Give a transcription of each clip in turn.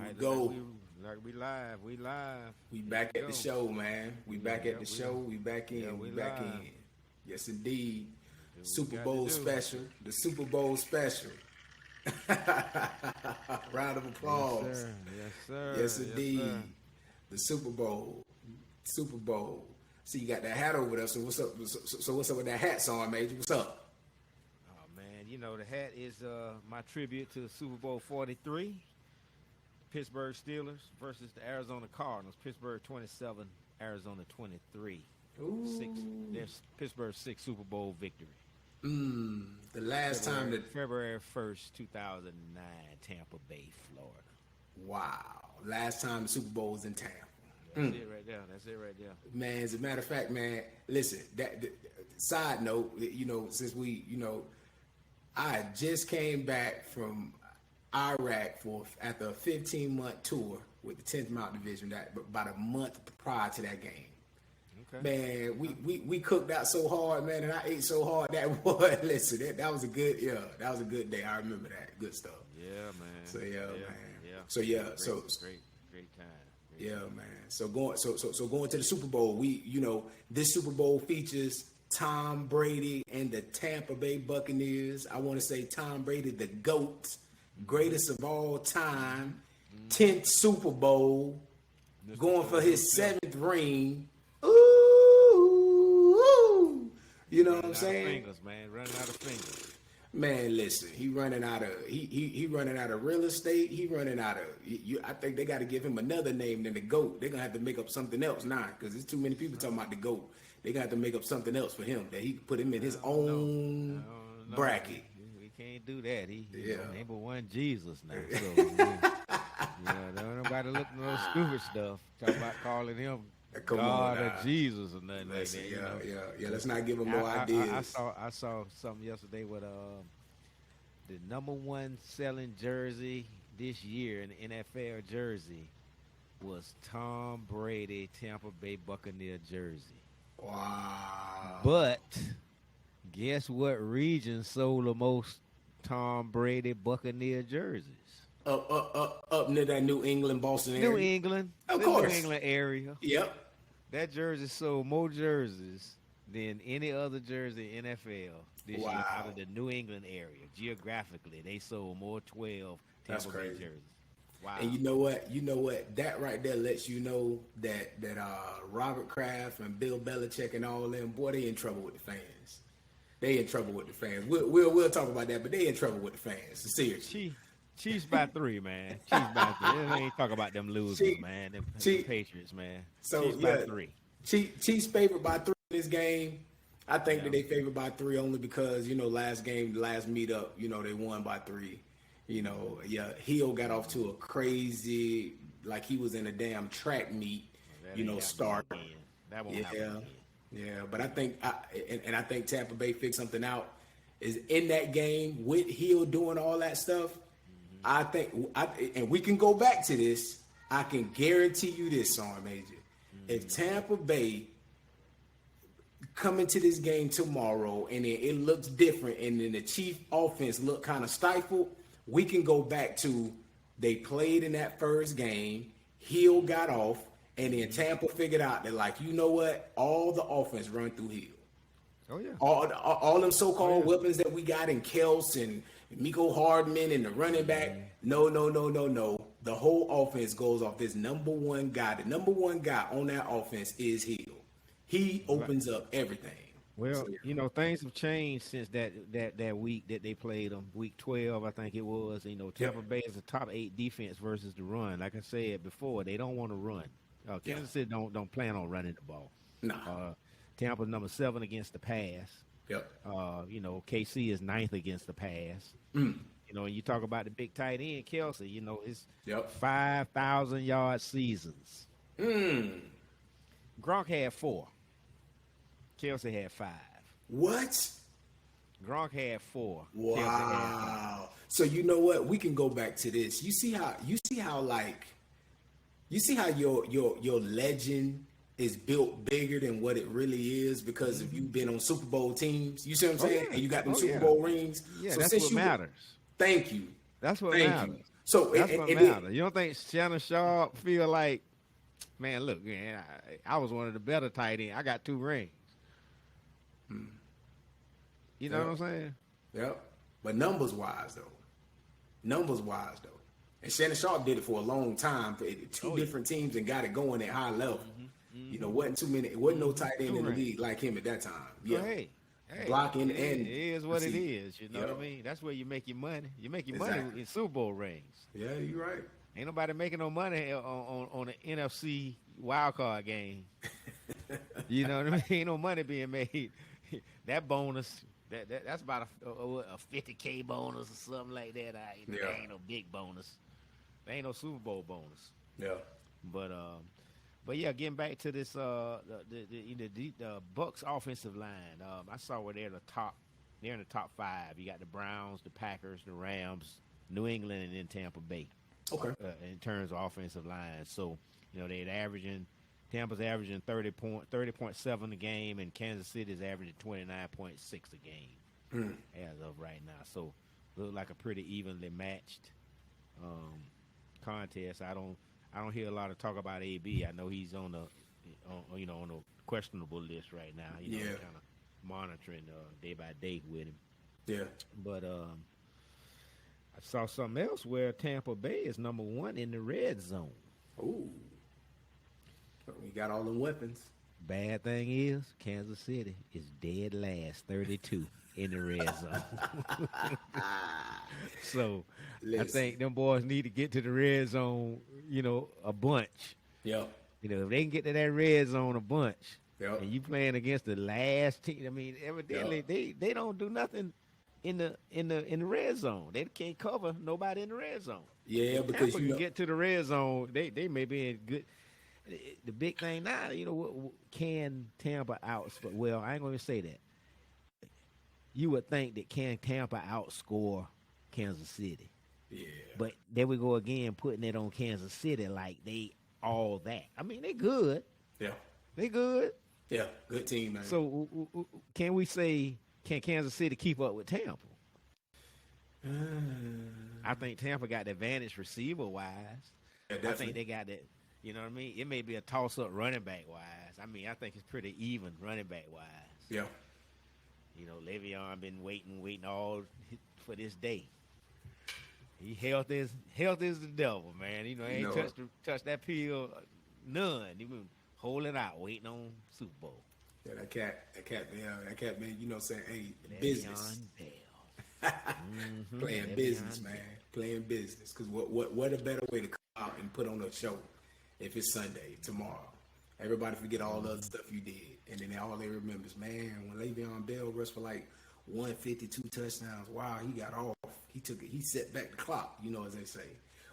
we right, go. we live. We live. We Here back we at the go. show, man. We back at Yeah, the show. We back yeah, in. We we back live. in. Yes, indeed. Do what we Super got to Bowl do. special. The Super Bowl special. Round of Yes, applause. sir. Yes, sir. Yes, Yes, sir. indeed. The Super Bowl. Super Bowl. See, you got that hat over there. So what's up? So what's up with that hat, Song Major? What's up? Oh man, you know the hat is my tribute to Super Bowl 43, Pittsburgh Steelers versus the Arizona Cardinals. Pittsburgh 27, Arizona 23. Six. There's Pittsburgh's sixth Super Bowl victory. The last time that February 1st, 2009, Tampa Bay, Florida. last time the Super Bowl was in town. That's it right there. That's it right there. Man, as a matter of fact, man, listen, side note, since I just came back from Iraq after a 15-month tour with the 10th Mountain Division, that about a month prior to that game. Okay. Man, we cooked out so hard, man, and I ate so hard that boy, listen, that was a good day. I remember that. Good stuff. Yeah, man. So man. Yeah. So Great time. Yeah, man. So going to the Super Bowl, this Super Bowl features Tom Brady and the Tampa Bay Buccaneers. I want to say Tom Brady, the GOAT, greatest of all time, 10th Super Bowl, going for his 7th ring. Ooh, you know what I'm saying? Fingers, man, running out of fingers. Man, listen, he running out of real estate. He running out of. I think they got to give him another name than the GOAT. They're gonna have to make up something else now because there's too many people talking about the GOAT. They got to make up something else for him that he can put him in his own bracket. We can't do that. He number one Jesus now. So don't nobody look at no stupid stuff. Talk about calling him God or Jesus or nothing like that. Yeah. Let's not give him no ideas. I saw something yesterday with the number one selling jersey this year in the NFL jersey was Tom Brady Tampa Bay Buccaneer jersey. Wow. But guess what region sold the most Tom Brady Buccaneer jerseys? Up near that New England, Boston area. New England. Of course. New England area. Yep. That jersey sold more jerseys than any other jersey in NFL this year out of the New England area. Geographically, they sold more 12 Tampa Bay jerseys. Wow. And you know what? That right there lets you know that Robert Kraft and Bill Belichick and all them, boy, they in trouble with the fans. They in trouble with the fans. We'll talk about that, but they in trouble with the fans. Seriously. Chiefs by 3, man. Chiefs by 3. They ain't talk about them losers, man. Them Patriots, man. So, Chiefs by 3. Chiefs favored by 3 in this game. I think that they favored by 3 only because, last meetup, they won by 3. Hill got off to a crazy, like he was in a damn track meet, start. That won't happen again. Yeah, but I think, I think Tampa Bay figured something out. Is in that game with Hill doing all that stuff. I think, and we can go back to this. I can guarantee you this, Song Major. If Tampa Bay come into this game tomorrow and it looks different, and then the Chief offense look kind of stifled, we can go back to they played in that first game. Hill got off, and then Tampa figured out that, like, you know what? All the offense run through Hill. Oh yeah. All them so-called weapons that we got in Kels and Miko Hardman and the running back. No. The whole offense goes off this number one guy. The number one guy on that offense is Hill. He opens up everything. Well, things have changed since that week that they played them. Week 12, I think it was. Tampa Bay is a top 8 defense versus the run. Like I said before, they don't want to run. Kansas City don't plan on running the ball. No. Tampa's number 7 against the pass. Yep. KC is 9th against the pass. You talk about the big tight end, Kelsey, it's 5,000 yard seasons. Gronk had 4. Kelsey had 5. What? Gronk had 4. Wow. Kelsey had 5. So you know what? We can go back to this. You see how your legend is built bigger than what it really is because if you've been on Super Bowl teams. You see what I'm saying? Yeah. And you got them Super Bowl rings. Yeah, so that's what matters. Thank you. That's what Thank matters. you. So That's what matters. You don't think Shannon Sharp feel like, man, look, man, I was one of the better tight ends. I got 2 rings. You know what I'm saying? Yep. But numbers wise though. And Shannon Sharp did it for a long time for two different teams and got it going at high level. You know, wasn't no tight end in the league like him at that time. Yeah. Hey, blocking and it is what it is. You know Yep. what I mean? That's where you make your money. You make your money in Super Bowl rings. Yeah, you're right. Ain't nobody making no money on an NFC wild card game. You know what I mean? Ain't no money being made. That bonus, that's about a $50K bonus or something like that. That ain't no big bonus. There ain't no Super Bowl bonus. Yeah. But yeah, getting back to this, the Bucks offensive line. I saw where they're in the top 5. You got the Browns, the Packers, the Rams, New England, and then Tampa Bay. Okay. In terms of offensive line, so you know Tampa's averaging 30.7 a game, and Kansas City's averaging 29.6 a game as of right now. So look like a pretty evenly matched contest. I don't hear a lot of talk about AB. I know he's on the questionable list right now. Kind of monitoring day by day with him. Yeah. But I saw something else where Tampa Bay is number 1 in the red zone. Ooh. We got all them weapons. Bad thing is, Kansas City is dead last, 32 in the red zone. So I think them boys need to get to the red zone, a bunch. Yep. If they can get to that red zone a bunch, yep. and you playing against the last team, I mean, evidently they don't do nothing in the red zone. They can't cover nobody in the red zone. Yeah, if because Tampa can get to the red zone, they may be in good. The big thing now, can Tampa well, I ain't going to say that. You would think that can Tampa outscore Kansas City. Yeah. But there we go again, putting it on Kansas City like they all that. I mean, they good. Yeah. They good. Yeah, good team, man. So can we say, can Kansas City keep up with Tampa? I think Tampa got the advantage receiver-wise. Yeah, I think they got that. You know what I mean? It may be a toss-up running back-wise. I mean, I think it's pretty even running back-wise. Yeah. Le'Veon been waiting all for this day. He health is the devil, man. Ain't touched that pill none. He been holding out, waiting on Super Bowl. Yeah, that cat been, saying, hey, business. Playing business, man. Playing business. Because what a better way to come out and put on a show if it's Sunday, tomorrow. Everybody forget all the other stuff you did. And then all they remember is, man, when Le'Veon Bell rushed for like 152 touchdowns, wow, he got off. He set back the clock, as they say.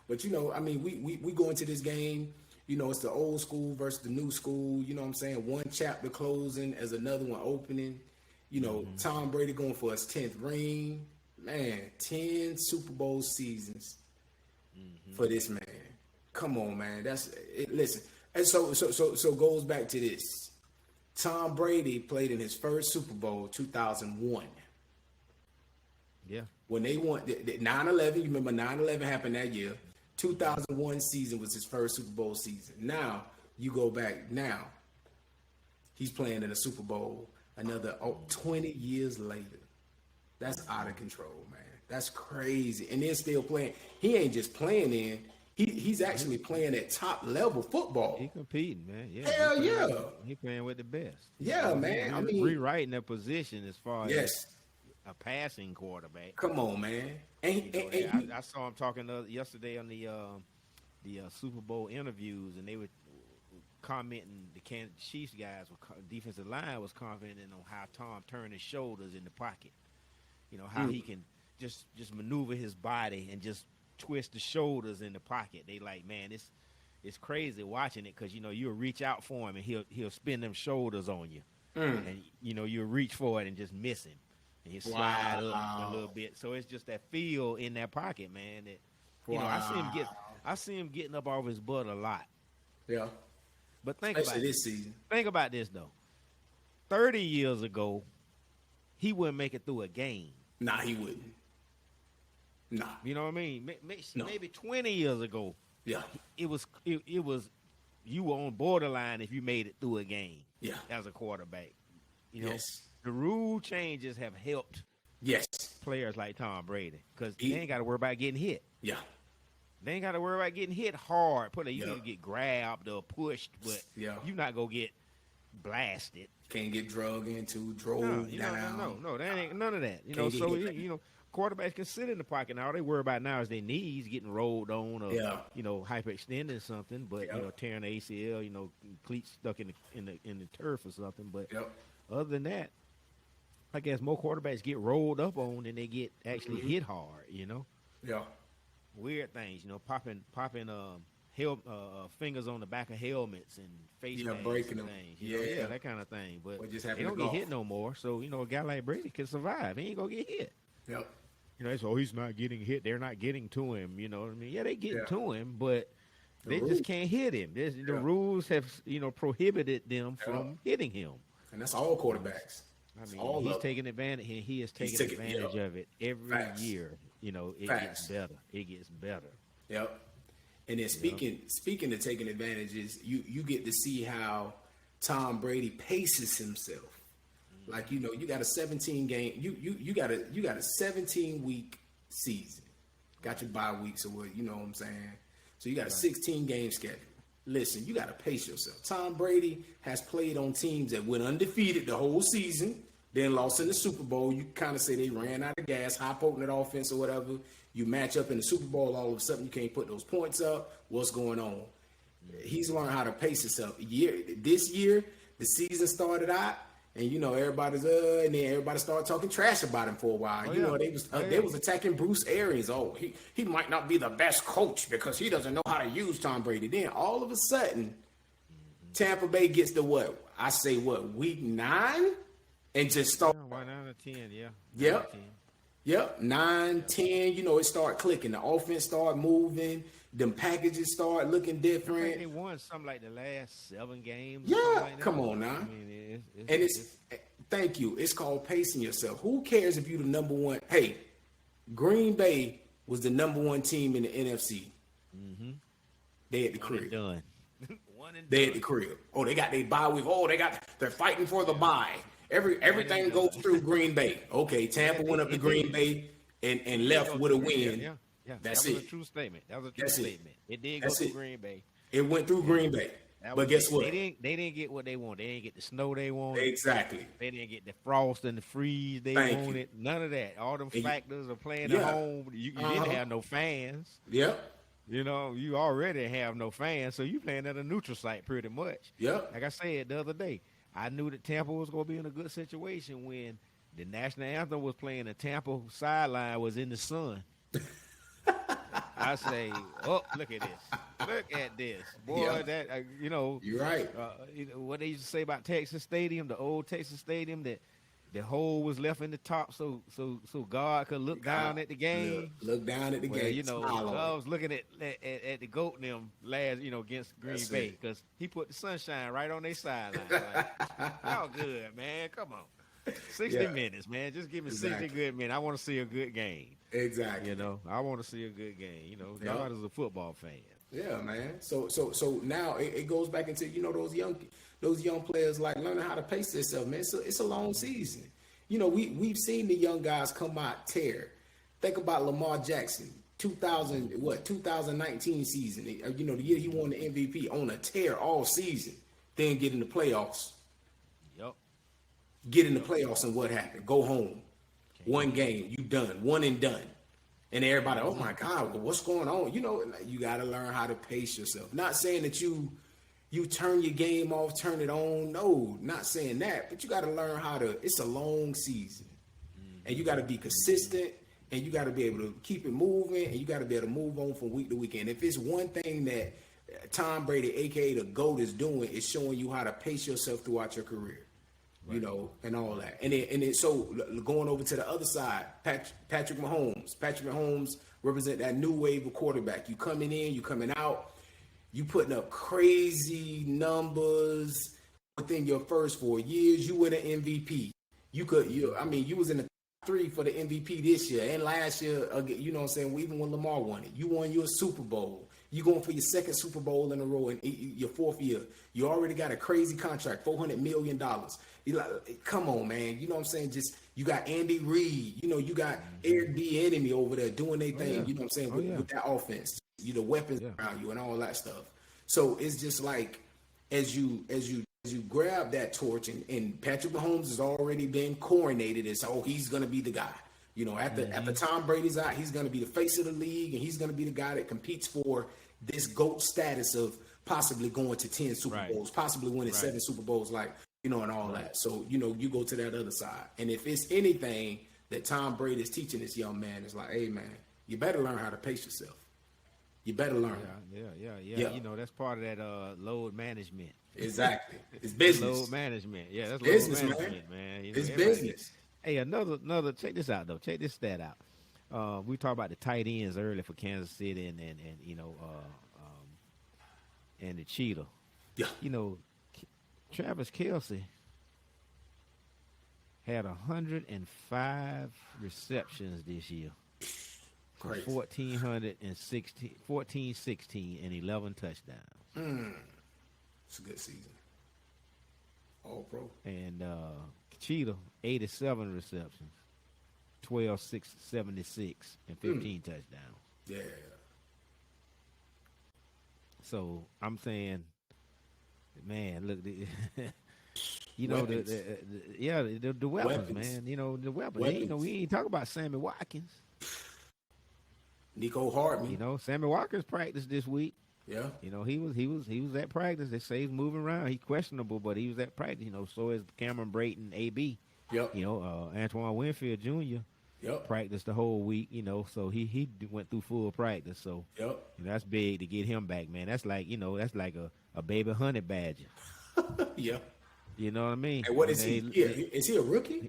But, we go into this game, it's the old school versus the new school, you know what I'm saying? One chapter closing as another one opening. Tom Brady going for his 10th ring. Man, 10 Super Bowl seasons for this man. Come on, man. That's it. Listen, and so goes back to this. Tom Brady played in his first Super Bowl, 2001. Yeah. When they won 9/11, you remember 9/11 happened that year. 2001 season was his first Super Bowl season. Now you go back. Now he's playing in a Super Bowl another 20 years later. That's out of control, man. That's crazy. And they're still playing. He ain't just playing in. He's actually playing at top level football. He competing, man. Yeah. Hell yeah. He playing with the best. Yeah, man. I mean, rewriting their position as far as a passing quarterback. Come on, man. And I saw him talking yesterday on the Super Bowl interviews, and they were commenting. The Kansas Chiefs guys, defensive line was commenting on how Tom turned his shoulders in the pocket. How he can just maneuver his body and just twist the shoulders in the pocket. They like, man, it's crazy watching it because you'll reach out for him and he'll spin them shoulders on you, and you'll reach for it and just miss him, and he'll slide up a little bit. So it's just that feel in that pocket, man. That I see him getting up off his butt a lot. Yeah, but think especially about this season. Think about this though. 30 years ago, he wouldn't make it through a game. Nah, he wouldn't. Nah. You know what I mean? No. Maybe 20 years ago, Yeah. it was you were on borderline if you made it through a game. Yeah. As a quarterback. You know, Yes. the rule changes have helped Yes. players like Tom Brady because they ain't got to worry about getting hit. Yeah. They ain't got to worry about getting hit hard. You Yeah. can get grabbed or pushed, but Yeah. you're not gonna get blasted. Can't get drug into, drove down. No, that ain't none of that. You know, Can't get so hit. you know, quarterbacks can sit in the pocket. Now all they worry about now is their knees getting rolled on, or you know, hyperextending something. But you know, tearing the ACL, you know, cleats stuck in the turf or something. But other than that, I guess more quarterbacks get rolled up on than they get actually hit hard. You know. Yeah. Weird things, you know, popping fingers on the back of helmets and face masks breaking and them. things. You know, that kind of thing. But just they don't get hit no more. So, you know, a guy like Brady can survive. He ain't going to get hit. Yep. You know, so he's not getting hit. They're not getting to him. You know what I mean? Yeah, they get to him, but they just can't hit him. The rules have, you know, prohibited them from hitting him. And that's all quarterbacks. I mean, he's taking advantage, and he is taking advantage of it every year. You know, it gets better. It gets better. Yep. And then speaking of taking advantages, you get to see how Tom Brady paces himself. Like, you know, you got a 17 game, you got a 17 week season. Got your bye weeks or what, you know what I'm saying? So you got a 16 game schedule. Listen, you got to pace yourself. Tom Brady has played on teams that went undefeated the whole season, then lost in the Super Bowl. You kind of say they ran out of gas, high potent offense or whatever. You match up in the Super Bowl, all of a sudden you can't put those points up. What's going on? He's learned how to pace himself. This year, the season started out, and you know everybody's and then everybody started talking trash about him for a while. Know they was attacking Bruce Arians. Oh, he might not be the best coach because he doesn't know how to use Tom Brady. Then all of a sudden, Tampa Bay gets to week 9, and just start 9 out of 10, yeah. Yep, 9, 10, you know, it started clicking. The offense started moving. Them packages start looking different. I think they won something like the last 7 games. Yeah, like come on now. I mean, thank you. It's called pacing yourself. Who cares if you're the number one? Hey, Green Bay was the number 1 team in the NFC. Mm-hmm. They at the crib. Done. They at the crib. Oh, they got their bye week. Oh, they're fighting for the bye. Everything goes through Green Bay. Okay, Tampa went up to Green Bay and left with a win. Yeah, that's that was it. a true statement. It did go through Green Bay. It went through Green Bay. But guess what? They didn't get what they wanted. They didn't get the snow they wanted. Exactly. They didn't get the frost and the freeze they wanted. None of that. All them factors of playing at home. You didn't have no fans. Yep. You know, you already have no fans, so you playing at a neutral site pretty much. Yep. Like I said the other day, I knew that Tampa was going to be in a good situation when the national anthem was playing. The Tampa sideline was in the sun. I say, oh, look at this. Look at this. Boy, that, you know. You're right. You know, what they used to say about Texas Stadium, the old Texas Stadium, that the hole was left in the top so God could look down at the game. Look down at the game. You know, I was looking at the GOAT and them last, you know, against Green Bay because he put the sunshine right on their sideline. Like, y'all good, man. Come on. 60 minutes, man. Just give me 60 good minutes. I want to see a good game. Exactly. You know, I want to see a good game. You know, God is a football fan. Yeah, man. So now it goes back into, you know, those young players like learning how to pace themselves, man. It's a long season. You know, we've seen the young guys come out tear. Think about Lamar Jackson, 2019 season. You know, the year he won the MVP on a tear all season. Then get in the playoffs. Yep. Get in the playoffs and what happened? Go home. One game, you done. One and done. And everybody, oh my God, what's going on? You know, you got to learn how to pace yourself. Not saying that you turn your game off, turn it on. No, not saying that. But you got to learn how to, it's a long season. And you got to be consistent, and you got to be able to keep it moving, and you got to be able to move on from week to week. And if it's one thing that Tom Brady, a.k.a. the GOAT, is doing, is showing you how to pace yourself throughout your career. Right. You know, and all that. And then so going over to the other side, Patrick Mahomes. Patrick Mahomes represent that new wave of quarterback. You coming in, you coming out, you putting up crazy numbers within your first 4 years. You win an MVP. You was in the 3 for the MVP this year and last year. You know what I'm saying? Even when Lamar won it, you won your Super Bowl. You going for your second Super Bowl in a row in your 4th year. You already got a crazy contract, $400 million. You like, come on, man. You know what I'm saying? Just you got Andy Reid. You know, you got Eric Bieniemy over there doing their thing. Yeah. You know what I'm saying? With that offense, you the weapons around you and all that stuff. So it's just like as you grab that torch and Patrick Mahomes has already been coronated as he's gonna be the guy. You know, after Tom Brady's out, he's gonna be the face of the league and he's gonna be the guy that competes for this GOAT status of possibly going to 10 Super Bowls, possibly winning 7 Super Bowls, like, you know, and all that. So, you know, you go to that other side. And if it's anything that Tom Brady is teaching this young man, it's like, hey man, you better learn how to pace yourself. You better learn. Yeah. You know, that's part of that load management. Exactly. It's business. Load management. Yeah, that's business, load management, man. You know, it's business. Hey, another. Check this out though. Check this stat out. We talked about the tight ends earlier for Kansas City and you know and the Cheetah. Yeah. You know, Travis Kelce had 105 receptions this year. Crazy. 1416 and 11 touchdowns. It's a good season. All pro. And Cheetah, 87 receptions, 76 and 15 touchdowns. Yeah. So I'm saying, man, look, you know, the weapons, man. You know, the weapons. You know, we ain't talking about Sammy Watkins. Nico Hartman. You know, Sammy Watkins practiced this week. Yeah. You know, he was at practice. They say he's moving around. He's questionable, but he was at practice. You know, so is Cameron Brayton, AB. Yep. You know, Antoine Winfield Jr. Yep. Practiced the whole week. You know, so he went through full practice. So yep. You know, that's big to get him back, man. That's like, you know, that's like a baby honey badger. Yeah. You know what I mean? And what is he? Is he a rookie?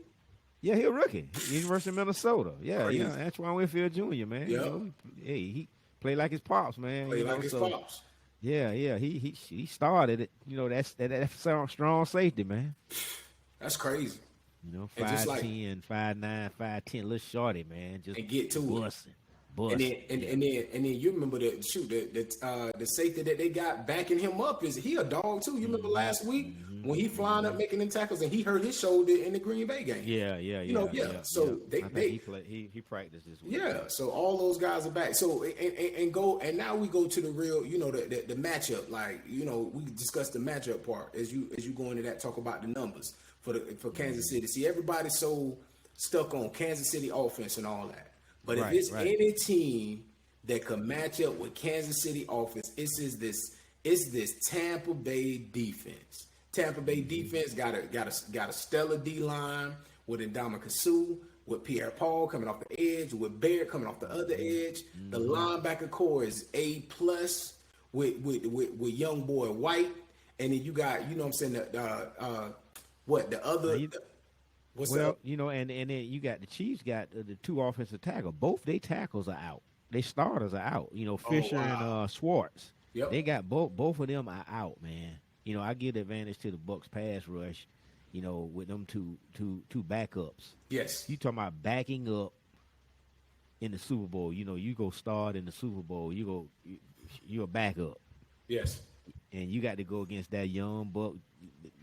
Yeah, he a rookie. University of Minnesota. Yeah, Crazy. yeah. Antoine Winfield Jr., man. Yep. You know, he played like his pops, man. Play you like know, his so, pops. Yeah. He started it. You know, that's that strong safety, man. That's crazy. You know, And just 5'10", 5'9", 5'10", little shorty, man. Just and get to busting. And then you remember the safety that they got backing him up is he a dog too. You remember last week when he flying up making them tackles and he hurt his shoulder in the Green Bay game. Yeah. So he practiced this week. Yeah, so all those guys are back. So and now we go to the real, you know, the matchup. Like, you know, we discussed the matchup part as you go into that, talk about the numbers for Kansas City. See, everybody's so stuck on Kansas City offense and all that. But if it's any team that could match up with Kansas City offense, it's this Tampa Bay defense. Tampa Bay defense got a stellar D line with Ndamukong Suh, with Pierre Paul coming off the edge, with Baird coming off the other edge. The linebacker core is A+ with young boy White, and then you got, you know what I'm saying, what's up? You know, and then you got the Chiefs got the two offensive tackles. Both their tackles are out. They starters are out. You know, Fisher and Schwartz. Yep. They got both of them are out, man. You know, I give the advantage to the Bucs pass rush. You know, with them two backups. Yes. You talking about backing up in the Super Bowl? You know, you go start in the Super Bowl. You're a backup. Yes. And you got to go against that young Buck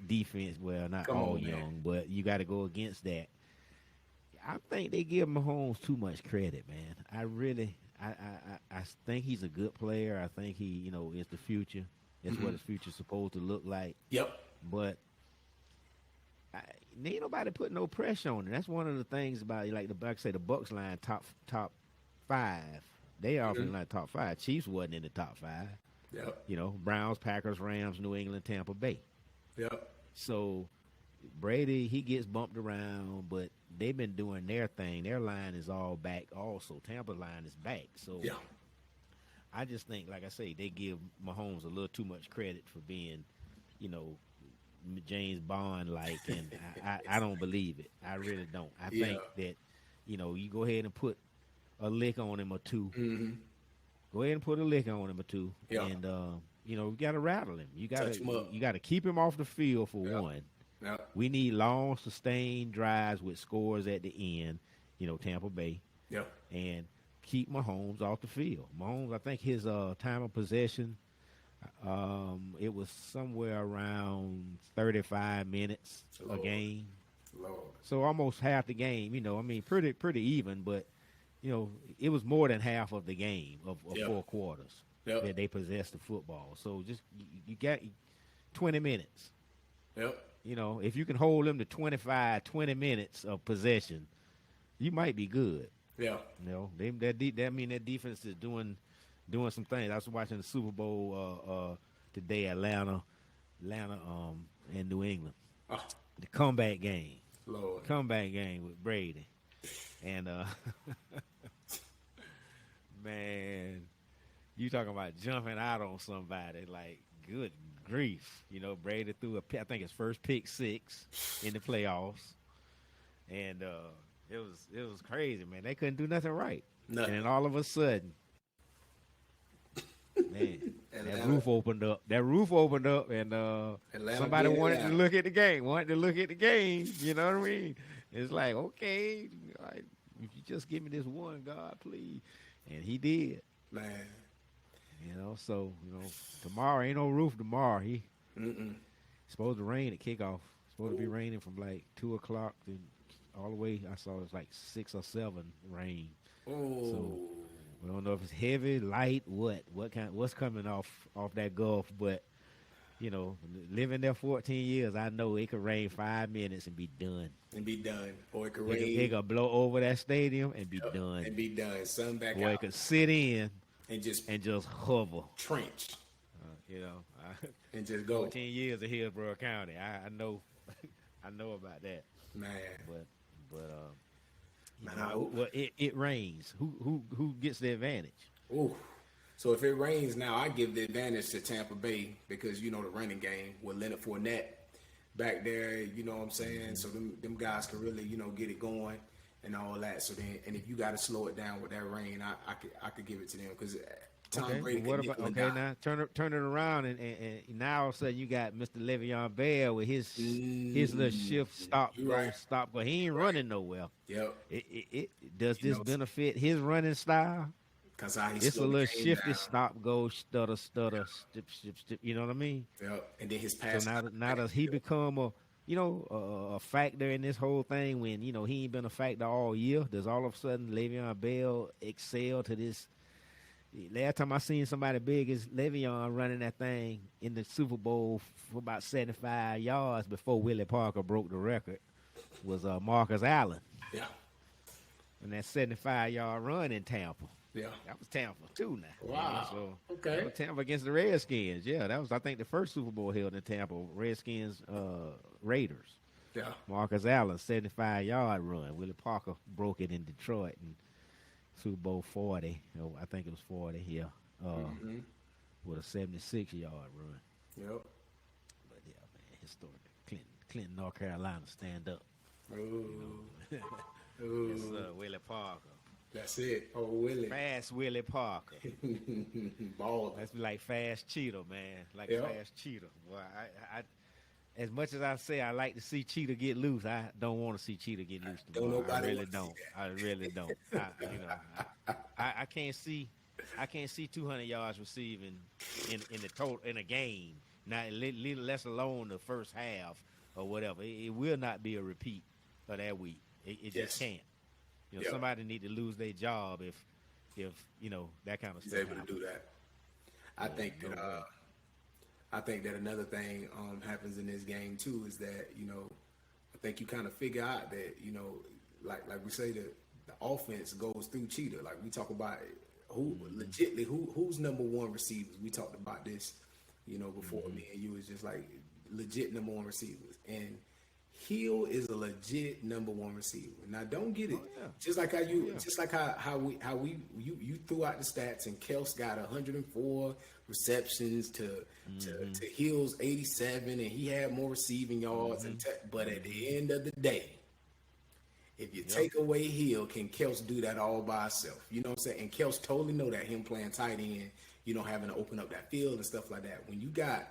defense. Well, not all young, but you got to go against that. I think they give Mahomes too much credit, man. I think he's a good player. I think he, you know, is the future. That's what his future's supposed to look like. Yep. But ain't nobody putting no pressure on him. That's one of the things about, like I say, the Bucs line top 5. They often like top 5. Chiefs wasn't in the top 5. Yep. You know, Browns, Packers, Rams, New England, Tampa Bay. Yep. So Brady, he gets bumped around, but they've been doing their thing. Their line is all back also. Tampa's line is back. So yeah. I just think, like I say, they give Mahomes a little too much credit for being, you know, James Bond-like, and I don't believe it. I really don't. I think that, you know, you go ahead and put a lick on him or two. Mm-hmm. Go ahead and put a lick on him or two, and you know, you got to rattle him. You got to keep him off the field for one. Yep. We need long, sustained drives with scores at the end, Tampa Bay, Yep. and keep Mahomes off the field. Mahomes, I think his time of possession, it was somewhere around 35 minutes a Lord. game. Lord. So almost half the game, pretty even, but it was more than half of the game of Yep. 4 quarters Yep. that they possessed the football. So just you got 20 minutes. Yep. If you can hold them to 20 minutes of possession, you might be good. Yeah. That defense is doing some things. I was watching the Super Bowl today, Atlanta, and New England. Oh, The comeback game. Lord. Comeback game with Brady. And man, you talking about jumping out on somebody, like, good grief. Brady threw I think his first pick 6 in the playoffs. And it was crazy, man. They couldn't do nothing right. Nothing. And then all of a sudden, man, that roof opened up, and somebody wanted to look at the game. You know what I mean? It's like, okay, if you just give me this one, God, please. And he did. Man. So, tomorrow ain't no roof tomorrow. Mm-mm. It's supposed to rain at kickoff. It's supposed to be raining from like 2 o'clock to all the way. I saw it's like 6 or 7 rain. Oh. So we don't know if it's heavy, light, what's coming off that Gulf. But living there 14 years, I know it could rain 5 minutes and be done. Or it could rain. It could blow over that stadium and be done. Sun back Or out. it could sit in and just hover. trench. And just go. 14 years of Hillsborough County. I know I know about that. Man. But it rains. Who gets the advantage? Ooh. So if it rains now, I give the advantage to Tampa Bay because the running game with Leonard Fournette back there, you know what I'm saying? So them guys can really, get it going and all that. So then, and if you got to slow it down with that rain, I could give it to them because Tom Brady. What about now turn it around and now all of a sudden you got Mr. Le'Veon Bell with his little shift stop, but he ain't running nowhere. Yep. Does this benefit his running style? Because it's a little shifty stop, go, stutter, stip. You know what I mean? Yep. And then his pass. So now does he become a factor in this whole thing when he ain't been a factor all year? Does all of a sudden Le'Veon Bell excel to this? Last time I seen somebody big as Le'Veon running that thing in the Super Bowl for about 75 yards before Willie Parker broke the record was Marcus Allen. Yeah. And that 75-yard run in Tampa. Yeah. That was Tampa too now. Wow. So okay. That was Tampa against the Redskins. Yeah, that was I think the first Super Bowl held in Tampa. Redskins Raiders. Yeah. Marcus Allen 75-yard run. Willie Parker broke it in Detroit and Super Bowl 40. I think it was 40. Yeah. With a 76-yard run. Yep. But yeah, man, historic. Clinton, North Carolina, stand up. Ooh. Yes, Willie Parker. That's it. Oh, Willie. Fast Willie Parker. Ball. That's like fast Cheetah, man. Like fast Cheetah. Boy, I as much as I say I like to see Cheetah get loose, I don't want to see Cheetah get loose. I really don't. I really don't. I can't see 200 yards receiving in a game. Not less alone the first half or whatever. It will not be a repeat of that week. It just can't. Somebody need to lose their job if that kind of stuff. He's able to do that. I think that another thing happens in this game too is that I think you kind of figure out that like we say the offense goes through Cheetah. Like we talk about who's number one receivers. We talked about this before me and you was just like legit number one receivers and. Hill is a legit number one receiver. Now, don't get it. Just like how you threw out the stats, and Kels got 104 receptions to Hill's 87, and he had more receiving yards. But at the end of the day, if you take away Hill, can Kels do that all by himself? You know what I'm saying? And Kels totally know that him playing tight end, having to open up that field and stuff like that. When you got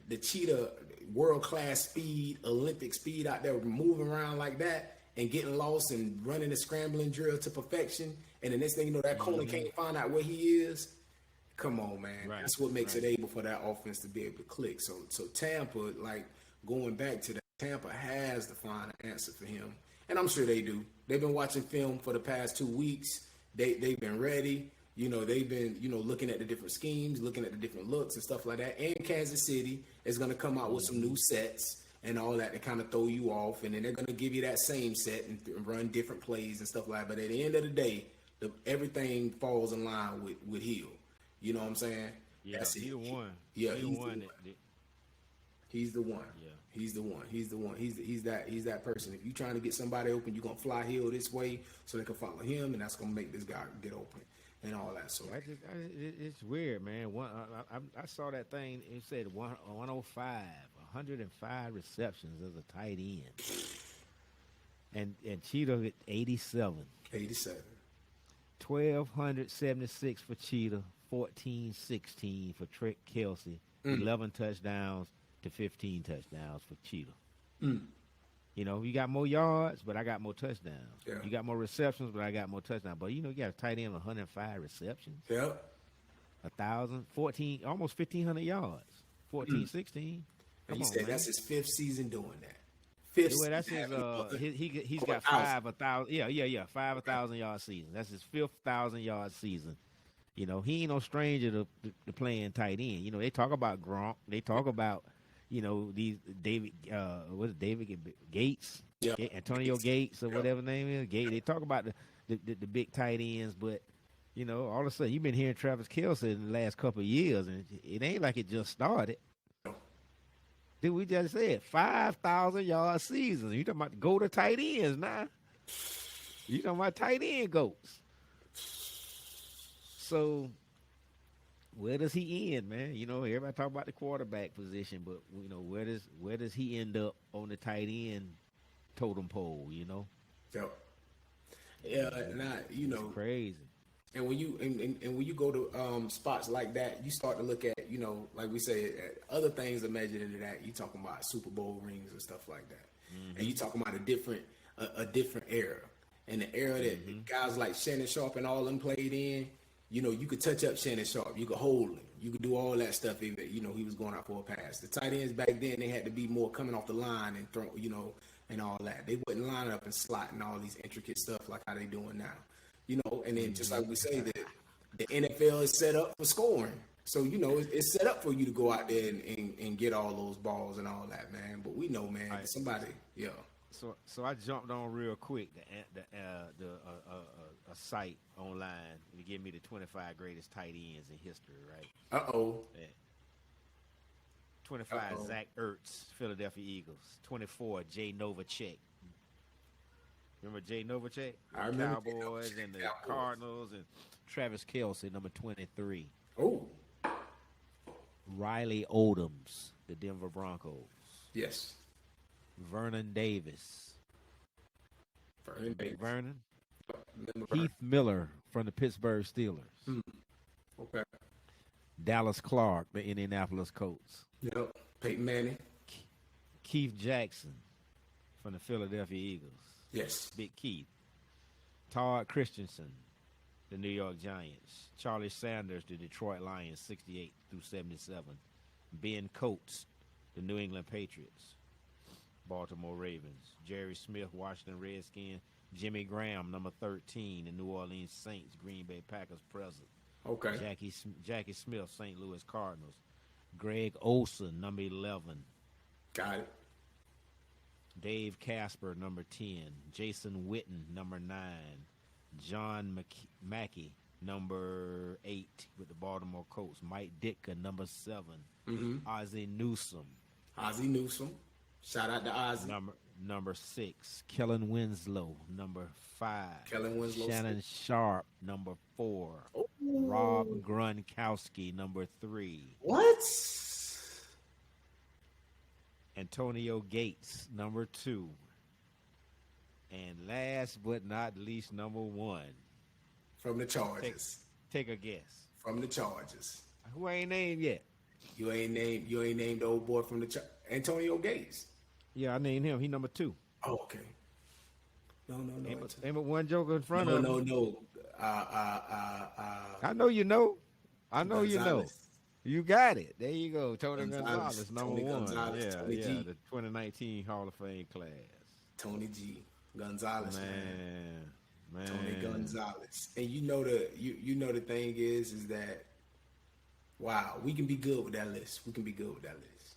the Cheetah world-class speed, Olympic speed out there moving around like that, and getting lost and running the scrambling drill to perfection, and the next thing you know, that corner can't find out where he is. Come on, man. Right, That's what makes right. it able for that offense to be able to click. So Tampa, like going back to that, Tampa has the final answer for him, and I'm sure they do. They've been watching film for the past 2 weeks. They've been ready. You know, they've been, looking at the different schemes, looking at the different looks and stuff like that. And Kansas City is going to come out with some new sets and all that to kind of throw you off. And then they're going to give you that same set and run different plays and stuff like that. But at the end of the day, everything falls in line with Hill. You know what I'm saying? Yeah, That's he's the one. Yeah, he's the one. He's the one. Yeah. He's the one. He's the one. He's that person. If you're trying to get somebody open, you're gonna fly Hill this way so they can follow him, and that's gonna make this guy get open and all that. So It's weird, man. I saw that thing. It said 105, 105 receptions as a tight end, and Cheetah at 87. 87. 1,276 for Cheetah, 14-16 for Trick Kelsey, 11 touchdowns to 15 touchdowns for Cheetah. You got more yards, but I got more touchdowns. Yeah. You got more receptions, but I got more touchdowns. But, you got a tight end with 105 receptions. Yep. 1,000, 14, almost 1,500 yards. 14, 16. And Come he on, said man. that's his 5th season doing that. Fifth. Well, that's his. He's got 5,000. Yeah. 5,000-yard season. That's his 5th 1,000-yard season. He ain't no stranger to playing tight end. They talk about Gronk. They talk about these David. David Gates? Yeah. Antonio Gates or whatever his name is. Gates. They talk about the big tight ends, but all of a sudden you've been hearing Travis Kelce in the last couple of years, and it ain't like it just started. Dude, we just said 5,000-yard seasons. You talking about go to tight ends now? You talking about tight end goats? So where does he end, man? Everybody talk about the quarterback position, but where does he end up on the tight end totem pole? Yep. Yeah, and It's crazy. And when you go to spots like that, you start to look at, like we say, other things are measured into that. You talking about Super Bowl rings and stuff like that, and you talking about a different era, and the era that guys like Shannon Sharp and all them played in. You could touch up Shannon Sharp, you could hold him, you could do all that stuff. Even he was going out for a pass. The tight ends back then, they had to be more coming off the line and throw, and all that. They wouldn't line up and slot and all these intricate stuff like how they doing now. And then just like we say that the NFL is set up for scoring. So, it's set up for you to go out there and get all those balls and all that, man. But we know, man, Right. somebody, yeah. So I jumped on real quick a site online to give me the 25 greatest tight ends in history, right? Uh-oh. 25, Zach Ertz, Philadelphia Eagles. 24, Jay Novacek. Remember Jay Novacek? I remember Cowboys and the Cardinals, and Travis Kelce, number 23. Oh. Riley Odoms, the Denver Broncos. Yes. Vernon Davis. Vernon. Vernon. Remember Heath Miller from the Pittsburgh Steelers. Okay. Dallas Clark, the Indianapolis Colts. Yep. Peyton Manning. Keith Jackson from the Philadelphia Eagles. Yes. Big Keith. Todd Christensen, the New York Giants. Charlie Sanders, the Detroit Lions, 68 through 77. Ben Coates, the New England Patriots. Baltimore Ravens. Jerry Smith, Washington Redskins. Jimmy Graham, number 13, the New Orleans Saints. Green Bay Packers present. Okay. Jackie Smith, St. Louis Cardinals. Greg Olson, number 11. Got it. Dave Casper, number 10. Jason Witten, number 9. John Mackey, number 8 with the Baltimore Colts. Mike Ditka, number 7. Ozzie Newsome. Ozzie Newsome. Shout out to Ozzie. Number 6. Kellen Winslow, number 5. Kellen Winslow. Shannon Sharp, number 4. Oh. Rob Gronkowski, number 3. What? Antonio Gates, number 2. And last but not least, number 1. From the Chargers. Take a guess. From the Chargers. Who ain't named yet? You ain't named the old boy from the Antonio Gates. Yeah, I named him. He number 2. Oh, okay. No, no, no. Name one joker in front No, of no, him. no. I know you know. I know you know. Gonzalez. You got it. There you go. Tony Gonzalez. Gonzalez, number Tony one. Gonzalez. Yeah, Tony yeah. G. The 2019 Hall of Fame class. Tony G. Gonzalez, man. Tony Man. Gonzalez. And you know the thing is that wow, we can be good with that list. We can be good with that list.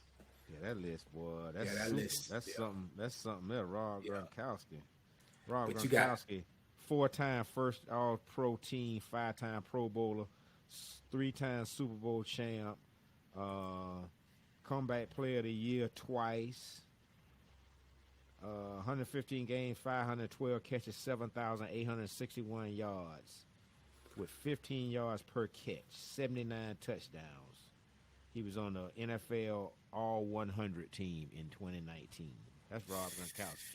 Yeah, that list, boy. That's that super. list. That's Yeah. something. That's something else. Rob Gronkowski. Rob But you got- Gronkowski, 4-time first All Pro team, 5-time Pro Bowler, 3-time Super Bowl champ, comeback player of the year twice. 115 games, 512 catches, 7,861 yards, with 15 yards per catch, 79 touchdowns. He was on the NFL All 100 team in 2019. That's Rob Gronkowski.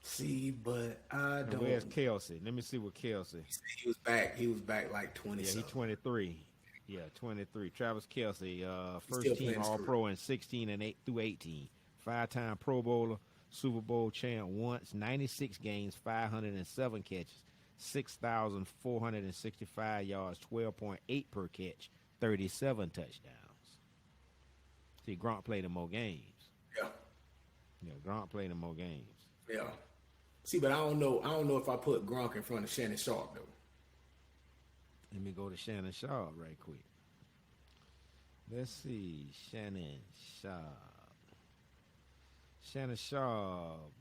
See, but I And don't. where's Kelsey? Let me see what Kelsey. He was back. He was back like 20. Yeah, he's 23. Yeah, 23. Travis Kelsey, first still team playing All screw. Pro in 16 and 8 through 18. 5-time Pro Bowler, Super Bowl champ once, 96 games, 507 catches, 6,465 yards, 12.8 per catch, 37 touchdowns. See, Gronk played in more games. Yeah, Yeah, Gronk played in more games. yeah. See, but I don't know. I don't know if I put Gronk in front of Shannon Sharp though. Let me go to Shannon Sharp right quick. Let's see. Shannon Sharp. Shannon Sharp,